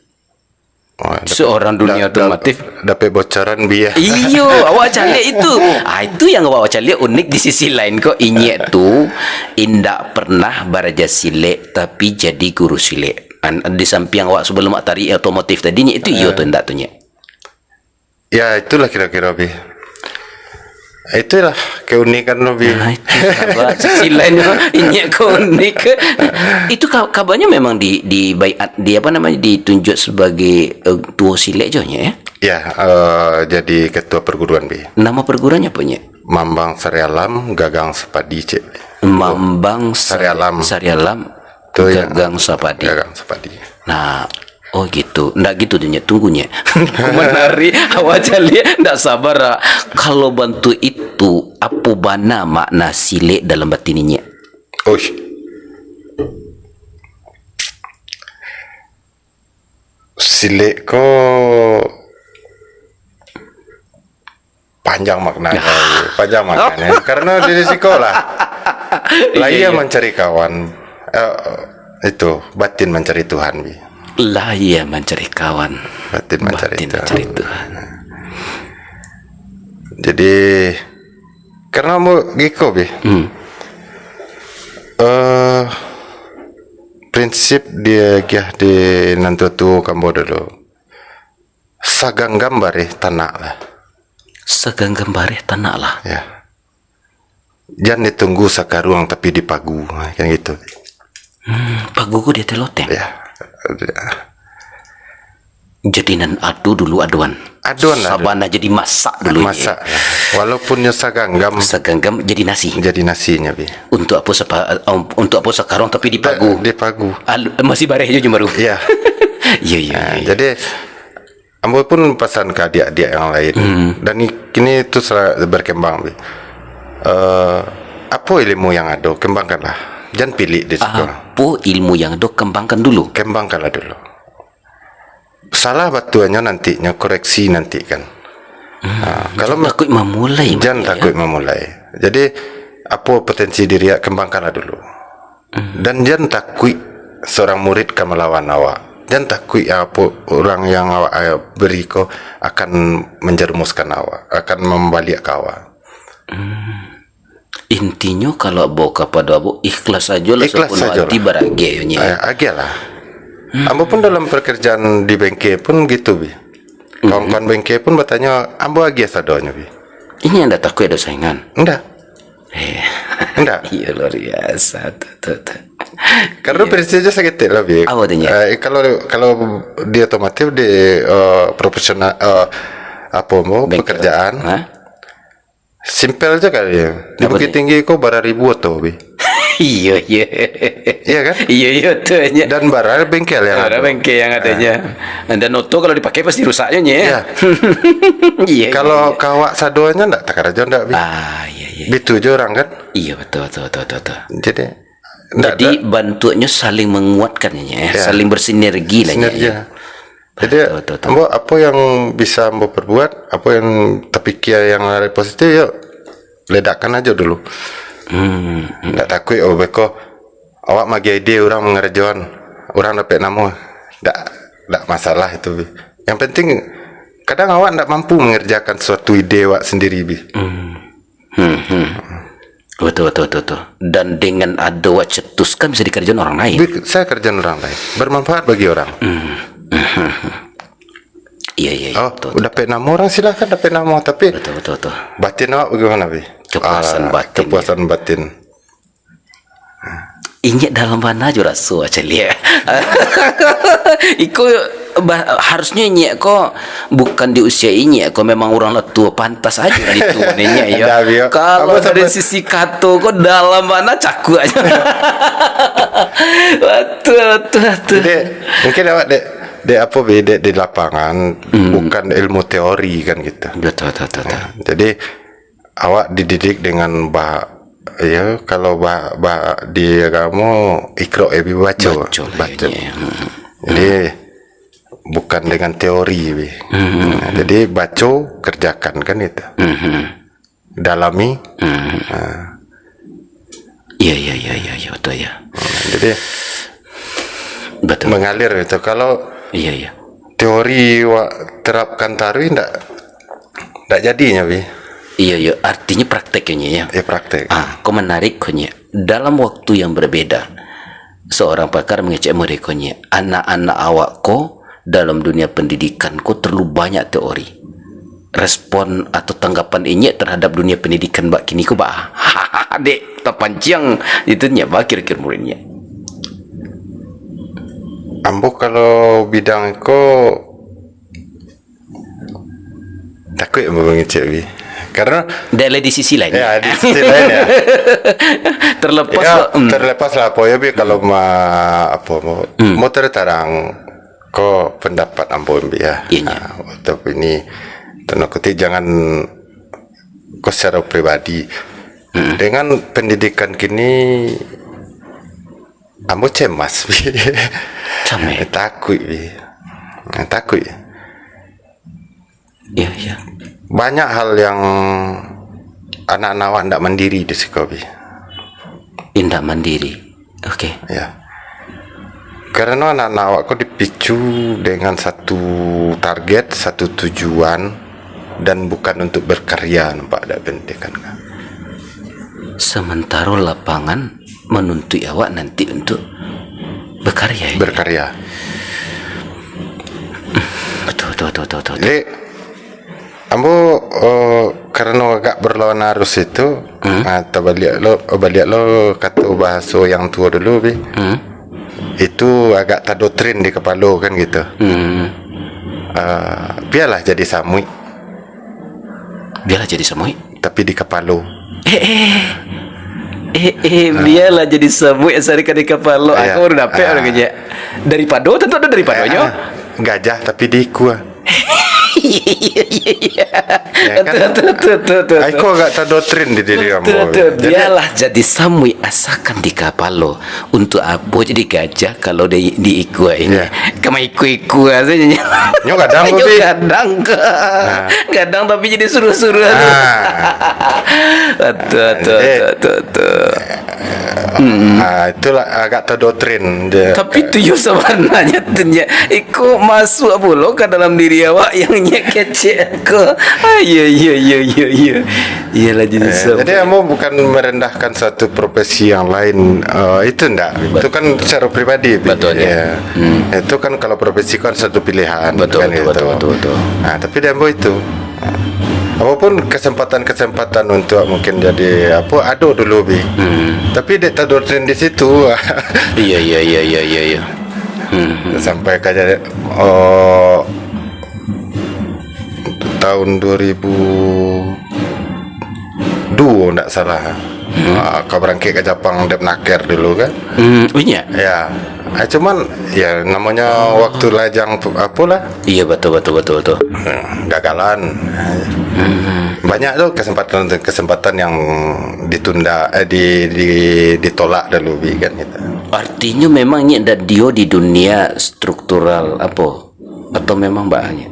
Seorang dunia otomotif dapat bocoran biar. Iyo, awak calik itu. Itu yang awak calik unik di sisi lain kok. Inyek tu indak pernah belajar silek tapi jadi guru silek. Di samping awak sebelum awak tarik otomotif tadi itu iyo tu indak tu nyek. Ya itulah kira-kira bi. Itulah keunikan lebih. Sisi lain ini unik. Itu kabarnya memang di apa namanya ditunjuk sebagai tua silek jonya ya. Ya, jadi ketua perguruan bi. Nama perguruannya apa nya? Mambang Sarialam Gagang Sepadi cek. Mambang Sarialam Gagang Sapadi. Gagang Sepadi. Nah, oh gitu, ndak gitu dia tunggunya. Menari awak jali ndak sabar. Kalau bantu itu apa bana makna silek dalam batininya? Oh. Silek kok panjang maknanya, karena di sekolah lah ia mencari kawan, itu batin mencari Tuhan bi. Lah ia mencari kawan, batin mencari Tuhan. Jadi karena mau giko bi, prinsip dia gih di nanti tu kamu dulu sagang gambare tanah lah. Sagang gambare tanah lah. Ya. Jangan ditunggu sakaruang tapi dipagu, kan gitu. Paguku dia teloteng. Ya. Jadinan adu dulu aduan. Adon lah. Sabana jadi masak dulu. Masak lah. Walaupun seganggam Seganggam jadi nasi. jadi nasinya bi. Untuk apa untuk apa sekarang tapi dipagu. Dipagu. Masih bareh je baru. Iya. Iya iya. Jadi ambo pun pesan ke adik-adik yang lain. Dan kini itu berkembang bi. Apa ilmu yang ada kembangkanlah. Jangan pilih di situ. Apa ilmu yang ada kembangkan dulu. Kembangkanlah dulu. Salah batuannya nantinya koreksi nanti kan. Kalau takut memulai. jangan takut memulai. Jadi apa potensi diri kembangkanlah dulu. Dan jangan takut seorang murid kan melawan awak. Jangan takut apa orang yang awak beri kau akan menjerumuskan awak, akan membalik ke awak. Intinya kalau bawa kepada abu ikhlas saja lah. Ikhlas saja hati beragianya. Agialah. Ambo pun dalam pekerjaan di bengkel pun gitu bi. Kawan-kawan bengkel pun bertanya, ambo agia sadonya bi. Ini anda takut ada saingan? Enggak. Enggak. Iya luar biasa. Tuh. Karena prinsipnya sakit lah bi. Apa adanya? Kalau di otomotif di profesional apa mau pekerjaan. Simpel aja kali ya. Di Bukit Tinggi kok bara ribu atau bi. Iya. Iya kan? Iya tuh. Dan bara bengkel yang ada bengkel yang adanya. Dan oto kalau dipakai pasti rusaknya ya. Iya. Iya. Kalau kawak sadoanya enggak takar aja enggak bi. Iya. Bitu aja orang kan. Iya betul. Jadi bantuannya saling menguatkan ya, saling bersinergi lah sinergi. ya. Jadi ambo apa yang bisa ambo perbuat, apa yang terpikir yang positif ya ledakkan aja dulu. Nggak takut beko awak magi ide orang mengerjakan orang dapat nama nggak masalah itu bi. Yang penting kadang awak nggak mampu mengerjakan suatu ide awak sendiri bi. Betul. Dan dengan ada awak cetuskan bisa dikerjakan orang lain. Saya kerjaan orang lain bermanfaat bagi orang. Iya. Betul. Dapat nama orang silakan dapat nama tapi Betul. batin awak bagaimana bi? Kepuasan batin. Kepuasan batin. Ini dalam mana aja rasa aja lihat. Iko harusnya ini kok bukan di usia ini kok memang orang tua pantas aja dari tuanya ya. Kalau dari sisi kato kok dalam mana caku aja. Betul. Jadi mungkin awak dek apa beda di lapangan bukan ilmu teori kan gitu. Betul. Jadi awak dididik dengan kalau di kamu ikro baca. Jadi bukan dengan teori bi. Jadi baca kerjakan kan itu. Dalami. Iya betul ya. Jadi betul. Mengalir itu kalau Iya. teori terapkan tarui ndak jadinya bi. Iya, artinya prakteknya ya. Ya praktek. Kau menarik konya. Dalam waktu yang berbeda, seorang pakar mengecek mereka anak-anak awak ko dalam dunia pendidikan ko terlalu banyak teori. Respon atau tanggapan ini terhadap dunia pendidikan bak kini ko bah. Dek, tapancang itu nya bah kira-kira muridnya. Ambo kalau bidang ko takut mengecek bi. Karena dari di sisi lain. Ya, di sisi lain ya. Terlepas lah poyo bi kalau mau tertarang ko pendapat ambo bi ya. Tapi ini tenakuti jangan ko secara pribadi. Dengan pendidikan kini ambo cemas bi. Takut bi. Takut. Iya. Banyak hal yang anak-anak awak tidak mandiri di sekolah. Tidak mandiri. Oke. Ya. Karena anak-anak awak kok dipicu dengan satu target, satu tujuan dan bukan untuk berkarya, nampak ada pendidikan kan. Sementara lapangan menuntut awak nanti untuk berkarya. Berkarya. Betul. Jadi ambo karena agak berlawan arus itu, atau balik lo kata bahasa yang tua dulu bi, itu agak tak doktrin di kepala kan gitu. biarlah jadi samui Biarlah jadi samui. tapi di kepala. Biarlah jadi samui asal di kepala. Iya. Aku baru dapat orang kerja. Daripada tentu ada daripadanya. Gajah tapi di iku. Ya kan? Tuh. Aku agak terdoktrin di diri kamu. Biarlah jadi samui asalkan di kapalo. Untuk apa jadi gajah kalau di iku ini? Ya. Kama iku aja nya. Nyo kadang Nyo lebih. kadang ke. Kadang tapi jadi suruh-suruh. Tuh. Itulah agak terdoktrin dia. Tapi tuyul sebenarnya tunya iku masuk pula ke dalam diri awak yang kecil ke. Iya. Iyalah jadi Jadi kamu bukan merendahkan satu profesi yang lain. Itu enggak. Itu kan secara pribadi. Betul, ya. Itu kan kalau profesi kan satu pilihan. Betul, kan betul. Nah, tapi dia itu. Apapun kesempatan untuk mungkin jadi apa ada dulu bi. Tapi dia terdoktrin di situ. Iya. Sampai kayak tahun 2002 enggak salah. Kau berangkat ke Jepang dep naker dulu kan. Iya. Ya. Cuman ya namanya waktu lajang apalah. Iya betul. Gagalan. Banyak tuh kesempatan yang ditunda ditolak dulu bi kan gitu. Artinya memangnya ada dia di dunia struktural apa? Atau memang banyak?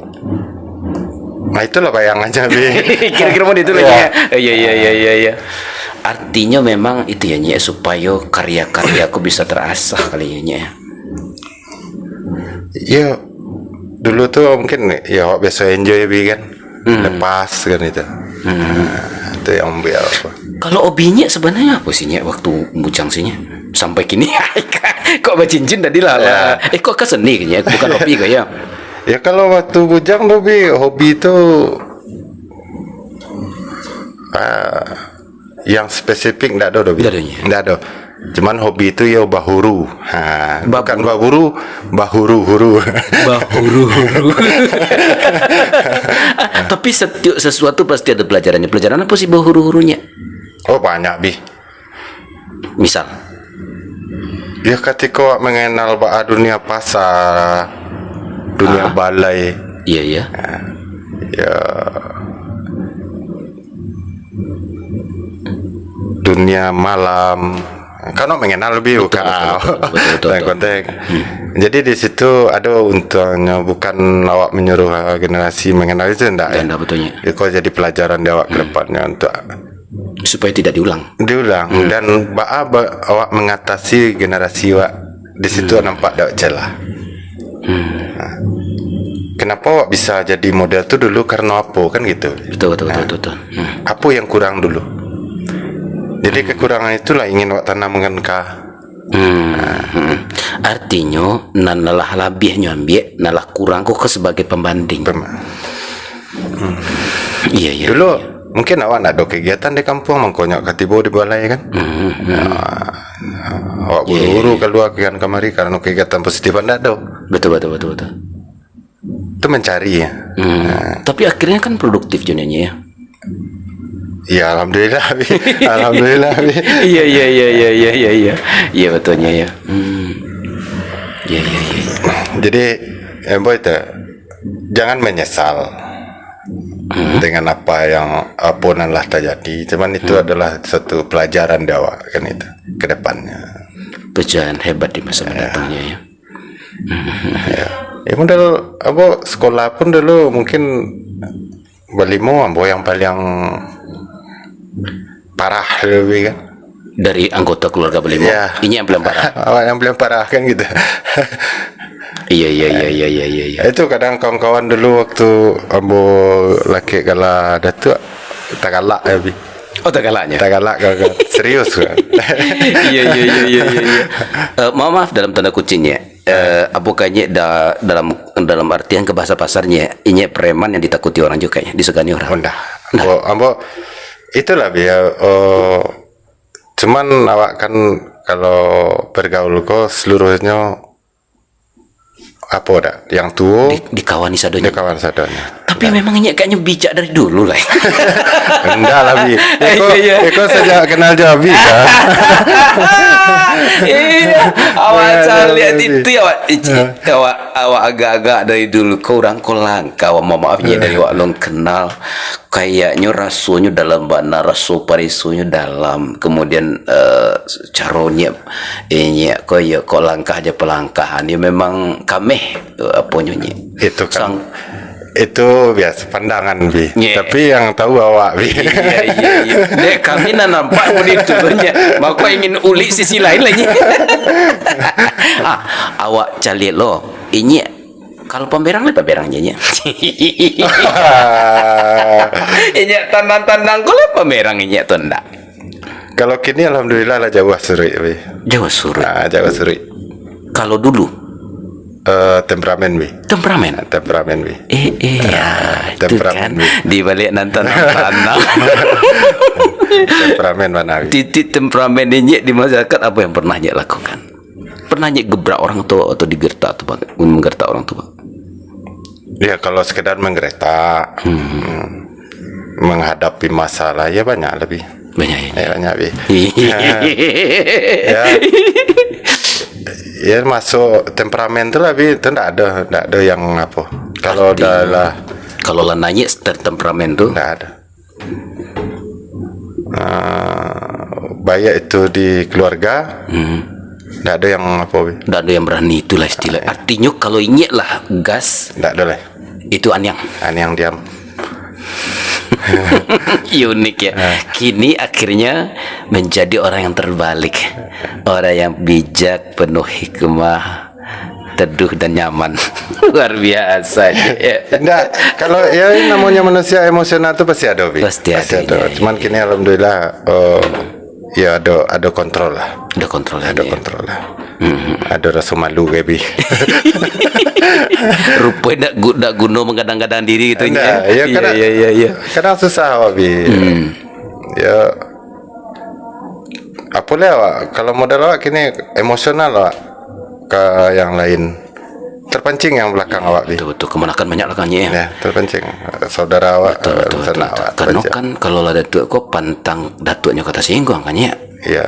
Nah itulah bayangannya bi. Kira-kira mau itu lagi ya. Iya. Artinya memang itu ya Nye, supaya karya-karya aku bisa terasah kali ya Nye. Ya dulu tuh mungkin ya biasa enjoy bi kan. Lepas kan itu. Itu yang biar apa. Kalau hobinya sebenarnya apa sih Nye waktu bujang sih Nye? Sampai kini kok bacincin tadi lah. Kok ke seni kayaknya bukan hobi kayak. Ya kalau waktu bujang tuh bi hobi itu yang spesifik enggak ada bi. Enggak ada. Cuman hobi itu ya bahuru. Bukan bahuru. Bahuru. Tapi setiap sesuatu pasti ada pelajarannya. Pelajaran apa sih bahuru-hurunya? Oh banyak bi. Misal Ya ketika mengenal dunia pasar, dunia balai, iya. ya dunia malam, kan mengenal lebih bukan betul. konteks. Jadi di situ ada untungnya, bukan awak menyuruh generasi mengenal itu enggak. Ganda betulnya. Itu jadi pelajaran di awak ke depannya untuk Supaya tidak diulang. dan awak mengatasi generasi awak di situ nampak ada celah. Kenapa awak bisa jadi model tu dulu karena apa kan gitu. Betul. Apa yang kurang dulu? Jadi kekurangan itulah ingin awak tanamkan kah. Artinya nalah lebihnya ambil nalah kurang kok sebagai pembanding. Iya. Dulu mungkin awak nak ada kegiatan di kampung mengkonyok katibo di balai kan. Awak buru-buru keluar kan kemari karena kegiatan positif anda ada. Betul. Itu mencari ya. Tapi akhirnya kan produktif jadinya ya. Ya alhamdulillah bi. Alhamdulillah bi. Iya. Iya betulnya ya. Iya. Jadi boy itu jangan menyesal dengan apa yang lah terjadi. Cuman itu adalah satu pelajaran dakwah kan itu ke depannya. Pelajaran hebat di masa mendatangnya ya. Ya model apa sekolah pun dulu mungkin balimo ambo yang paling parah lebih kan. Dari anggota keluarga Belimo. Ya. Ini yang paling parah. Yang paling parah kan gitu. Iya. Itu kadang kawan-kawan dulu waktu ambo laki kala datuk tak galak ya bi. Oh tak galaknya. Tak galak kalau serius kan. Iya. Maaf dalam tanda kucingnya. Apakahnya dalam artian ke bahasa pasarnya ini preman yang ditakuti orang juga ya, disegani orang. Ambo itulah biar cuman awak kan kalau bergaul kok seluruhnya apa dah yang tua Dikawani dia sadonya. kawan sadonya. Tapi memang ini kayaknya bijak dari dulu lah. Enggak lah Bi. Iya. Eko sejak kenal Jabi kan. Iya, awak Ya, lihat Bi. itu awak agak-agak dari dulu kau orang kau langka, awak maafnya dari awak long kenal kayaknya rasanya dalam bana raso parisunya dalam kemudian caranya ini kau langkah aja pelangkahan ya memang kami apa nyanyi Itu kan itu biasa pandangan Bi. Yeah. Tapi yang tahu awak Bi. iya. Dek kami nampak begitu banyak. Maka ingin ulik sisi lain lagi. Awak cari lo. Ini kalau pemberang lah pemberangnya. Ini tandang-tandang kau lah pemberang ini atau enggak? Kalau kini alhamdulillah lah Jawa Suri Bi. Jawa Surut. Jawa Suri. Kalau dulu Temperamen Bi. temperamen. Temperamen Bi. Ya, itu temperamen, kan Bi. di balik nonton. Temperamen mana Bi? Titik temperamen ini di masyarakat apa yang pernah Nyek lakukan? Pernah Nyek gebrak orang tua atau digertak atau menggertak orang tua? Ya kalau sekedar menggeretak, menghadapi masalah ya banyak lebih. Banyak ini. Ya banyak Bi. Ya, ya masuk temperamen tu lah Bi. Itu ndak ada yang apa. Kalau dah lah Kalau lah nanya temperamen tuh ndak ada. Baik itu di keluarga, ndak ada yang apa Bi. nggak ada yang berani itulah istilah. Artinya kalau ini lah gas Ndak ada lah. itu anyang. Yang diam. Unik ya. Kini akhirnya menjadi orang yang terbalik, orang yang bijak, penuh hikmah, teduh dan nyaman. Luar biasa ya. Enggak, kalau ya namanya manusia emosional itu pasti ada Bi. Pasti ada, iya, Cuman kini alhamdulillah ya ada kontrol lah. Udah kontrol Ada aja ya. kontrol lah. Ada rasa malu kayak Bi. Rupanya nak guna menggadang-gadang diri gitu Nah, ya kadang, iya. kadang susah awak Bi. Ya apa lah awak kalau modal awak kini emosional awak ke yang lain terpancing yang belakang awak Bi. Betul kemenakan banyak lah kanya ya. Ya terpancing saudara awak Betul. awak Karena terpancing. kan kalau lah datuk kok pantang datuknya kata singgung kan ya. Ya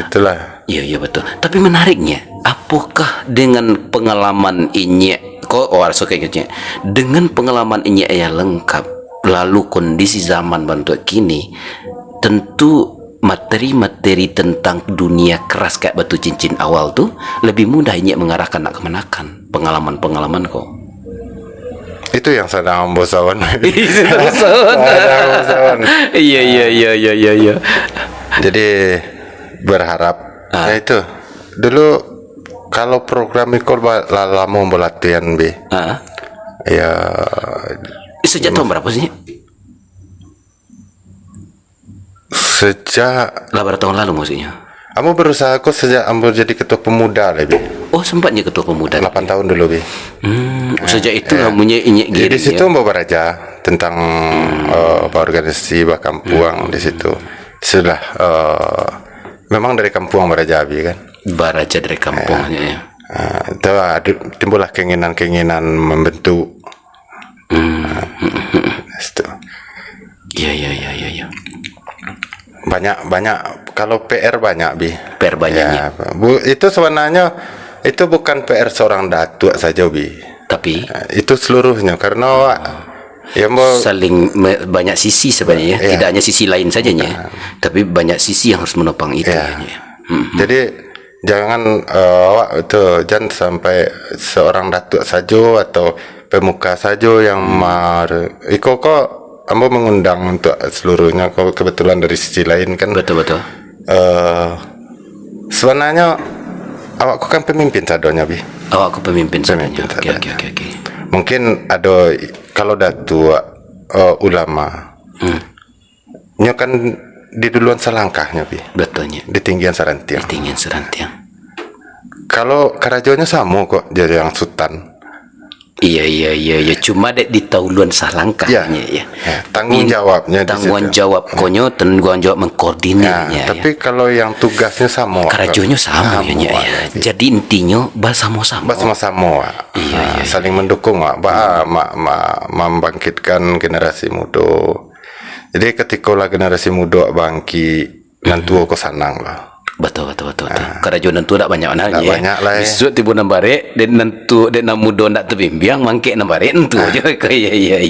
itulah. Iya betul. Tapi menariknya, apakah dengan pengalaman ini kok kayak gitu dengan pengalaman ini ya lengkap, lalu kondisi zaman bantu kini, tentu materi-materi tentang dunia keras kayak batu cincin awal tuh lebih mudah ini mengarahkan nak kemenakan pengalaman-pengalaman kok. Itu yang sedang membosawan. Iya. Jadi berharap ya itu dulu kalau program itu lama berlatihan Bi. Ya Sejak tahun berapa sih? sejak Lah berapa tahun lalu maksudnya? kamu berusaha aku sejak ambil jadi ketua pemuda Bi. Oh sempatnya ketua pemuda. 8 tahun dulu Bi. Sejak itu kamunya inyek Jadi gini di situ mau beraja tentang organisasi Bakampuang di situ. Sudah memang dari kampung Baraja Bi kan. Baraja dari kampungnya ya. Itu timbullah keinginan membentuk. Itu Iya. banyak kalau PR banyak Bi. PR banyaknya. Ya, itu sebenarnya itu bukan PR seorang datuk saja Bi. Tapi Itu seluruhnya karena awak ya mau saling banyak sisi sebenarnya Ya. tidak hanya sisi lain sajanya tapi banyak sisi yang harus menopang itu Ya. ya. Jadi jangan awak itu jangan sampai seorang datuk saja atau pemuka saja yang iko kok ambo mengundang untuk seluruhnya kok kebetulan dari sisi lain kan. Betul Sebenarnya awak kan pemimpin sadonya Bi. aku pemimpin sebenarnya. Pemimpin Oke. Mungkin ada kalau datuk ulama nya kan di duluan selangkahnya Bi. Betulnya Di tinggian Sarantiang. tinggian serantiang. Kalau kerajaannya sama kok jadi yang sultan. Iya, iya, iya, iya. Cuma dek di tauluan salangkahnya ya. Tanggung jawabnya di Tanggung situ. jawab konyo, tanggung jawab mengkoordinirnya. Tapi kalau yang tugasnya sama, karajonya sama ya, ya. Jadi intinya sama-sama. sama-sama, saling mendukung, membangkitkan generasi muda. Jadi ketika lah generasi muda bangkit, nanti aku sanang lah. Betul. Kerajuan tu tak banyak mana Tak je. banyak lah, Besok tiba nambare dan nentu dan namudo nak terbimbang mangke nambare entu je. Iya.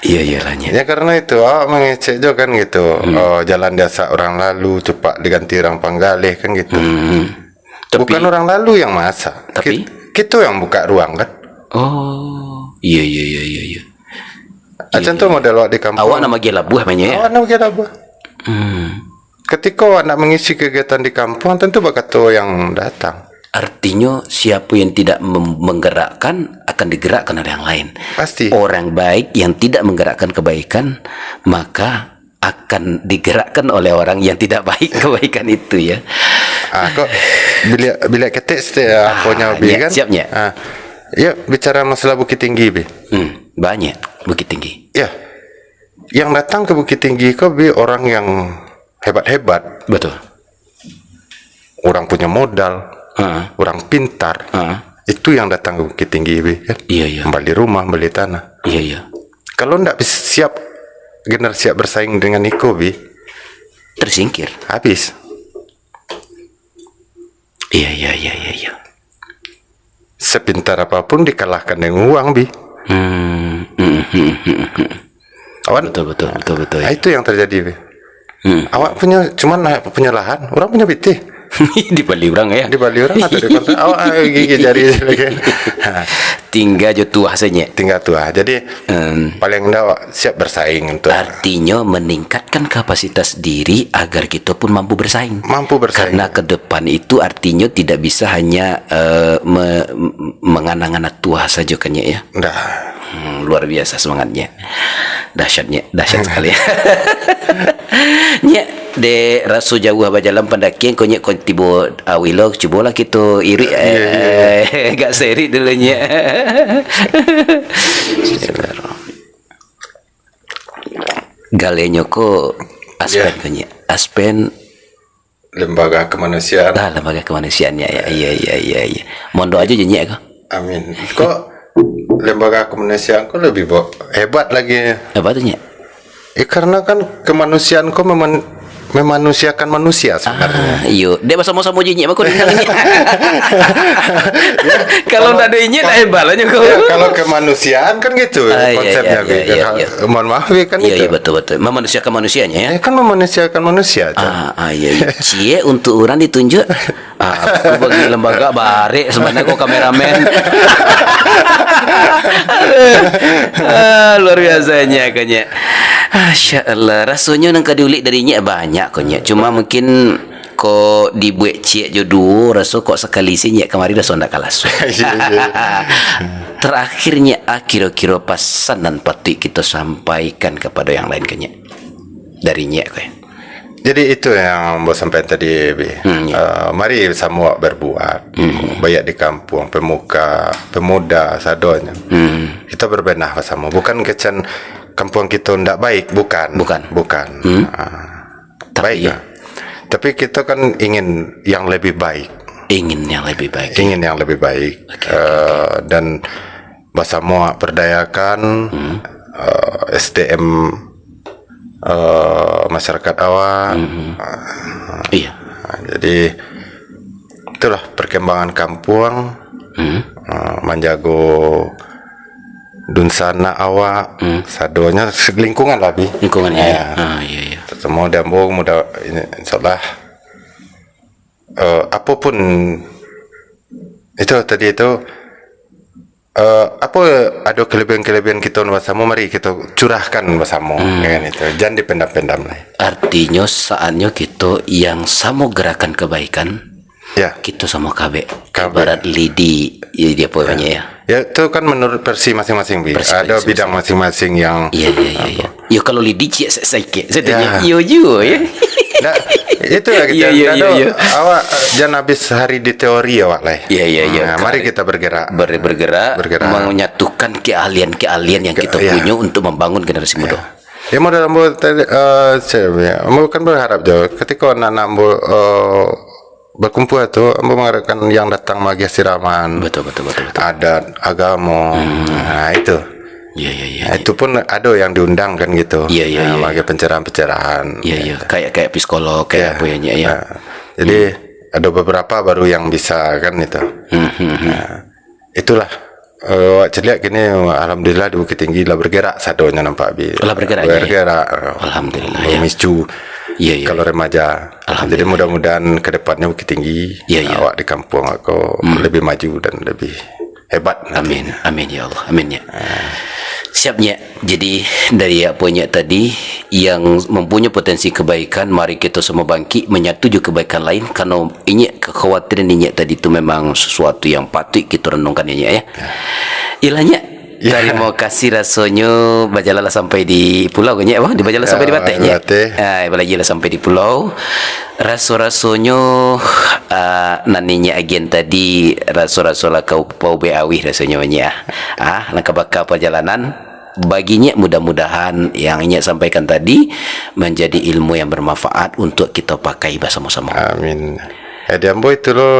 Iya lah nya. Ya karena itu mengecek juga kan gitu. Jalan biasa orang lalu cepat diganti orang panggalih kan gitu. Tapi, bukan orang lalu yang masak. Tapi kita yang buka ruang kan. Iya. Acan tuh model awak di kampung. Awak nama gila buah banyak ya. Awak nama gila buah. Ketika awak nak mengisi kegiatan di kampung, tentu bakal tu yang datang. Artinya siapa yang tidak menggerakkan akan digerakkan oleh yang lain. Pasti. Orang baik yang tidak menggerakkan kebaikan maka akan digerakkan oleh orang yang tidak baik kebaikan itu ya. Kok bila ketik setiap punya bi kan? Siapnya. Ya bicara masalah Bukit Tinggi bi. Banyak Bukit Tinggi. Ya. Yang datang ke Bukit Tinggi kok bi orang yang hebat-hebat. Betul. Orang punya modal, orang pintar. Itu yang datang ke Bukit Tinggi bi kan? Iya. Beli rumah, beli tanah. Iya. Kalau ndak siap bersaing dengan Iko bi, tersingkir. habis. Iya. Sepintar apapun dikalahkan dengan uang bi. Awan Betul. Nah, itu yang terjadi bi. Awak punya lahan, orang punya biti. Di Bali orang ya. Di Bali orang atau di kota? Awak gigi jari lagi. Tinggal je tuah saja. Tinggal tua. Jadi paling enggak awak siap bersaing untuk. Artinya meningkatkan kapasitas diri agar kita pun mampu bersaing. Karena ke depan itu artinya tidak bisa hanya menganang-anang tuah saja kan ya. Nggak. Luar biasa semangatnya. Dahsyat sekali. Nya de rasu jauh bajalan pendakian konyek kon tibo awilo cubolah kita iri gak seri dulu nya. Galenyo ko aspen konyek. Aspen lembaga kemanusiaan. Lembaga kemanusiaannya ya. Iya. Mondo aja jenye kok. Amin. Kok lembaga kemanusiaan kok lebih hebat lagi. Apa tuh nya? Karena kan kemanusiaan kok memanusiakan manusia sebenarnya. Iya, dia sama-sama jenye mah kok kalau ndak ada nyet balanya kok. Kalau kemanusiaan kan gitu konsepnya. Mohon maaf kan gitu. Iya betul. Memanusiakan manusianya ya. Kan memanusiakan manusia. Iya. Cie untuk orang ditunjuk. Aku bagi lembaga bare sebenarnya kok kameramen. Luar biasanya kayaknya. Masya Allah, rasanya nang kadiulik darinya banyak kayaknya. Cuma mungkin kok dibuat cie jodoh rasa kok sekali sih nya kemarin dah sondak kalas. Terakhirnya kira-kira pesan dan petik kita sampaikan kepada yang lain kayaknya darinya kayak. Jadi itu yang bos sampaikan tadi Bi. Mari semua berbuat banyak di kampung pemuda sadonya. Kita berbenah bersama, bukan kecan kampung kita tidak baik, bukan. Baik ya. Tapi kita kan ingin yang lebih baik. Ingin yang lebih baik. Dan bersama perdayakan SDM masyarakat awak. Iya. Jadi itulah perkembangan kampung, menjago dunsana awak, sadonya lingkungan lah bi. Lingkungannya. Iya. Semua dambung mudah ini insyaallah. Apapun itu tadi itu. Apa ada kelebihan kita bersama, mari kita curahkan bersama kan itu, jangan dipendam-pendam lah. Artinya saatnya kita yang sama gerakan kebaikan ya, kita sama KB ibarat lidi ya, dia pokoknya ya itu kan menurut versi masing-masing bi, ada bidang masing-masing yang iya. Ya kalau lidi cik saya tanya yo ya Nah, itu lah kita. Awak jangan habis hari di teori awak lah. Iya. Mari kita bergerak. Bergerak. Menyatukan keahlian yang kita punya untuk membangun generasi muda. Ya mau dalam mau kan berharap jauh ketika anak-anak berkumpul itu mengharapkan yang datang magi siraman. Betul. Adat, agama. Nah, itu. Iya. Itu pun ada yang diundang kan gitu. Iya. Bagi pencerahan-pencerahan. Iya. Kayak psikolog kayak apa ya. Jadi ada beberapa baru yang bisa kan itu. Itulah. Celiak gini, alhamdulillah di Bukit Tinggi lah bergerak sadonya nampak bi. Bergerak. Alhamdulillah. Memicu. Iya. Kalau remaja. Jadi mudah-mudahan ke depannya Bukit Tinggi. Awak di kampung aku lebih maju dan lebih hebat. Amin ya Allah. Amin ya. Siapnya. Jadi dari apanya tadi yang mempunyai potensi kebaikan, mari kita semua bangkit menyatu juga kebaikan lain, karena ini kekhawatiran ini tadi itu memang sesuatu yang patut kita renungkan ini ya. Ilahnya terima kasih rasanya bajalah sampai di pulau kan ya, di bajalah sampai di Bateknya. Apalagi lah sampai di pulau. Rasanya naninya agen tadi rasa lah kau pau beawih rasanya ya. Langkah bakal perjalanan baginya mudah-mudahan yang Inya sampaikan tadi menjadi ilmu yang bermanfaat untuk kita pakai bersama-sama. Amin. Diambo itu loh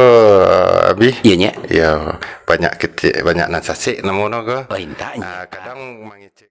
Abi. Iya nya. Ya banyak nasasi namun ke. Kadang mengicik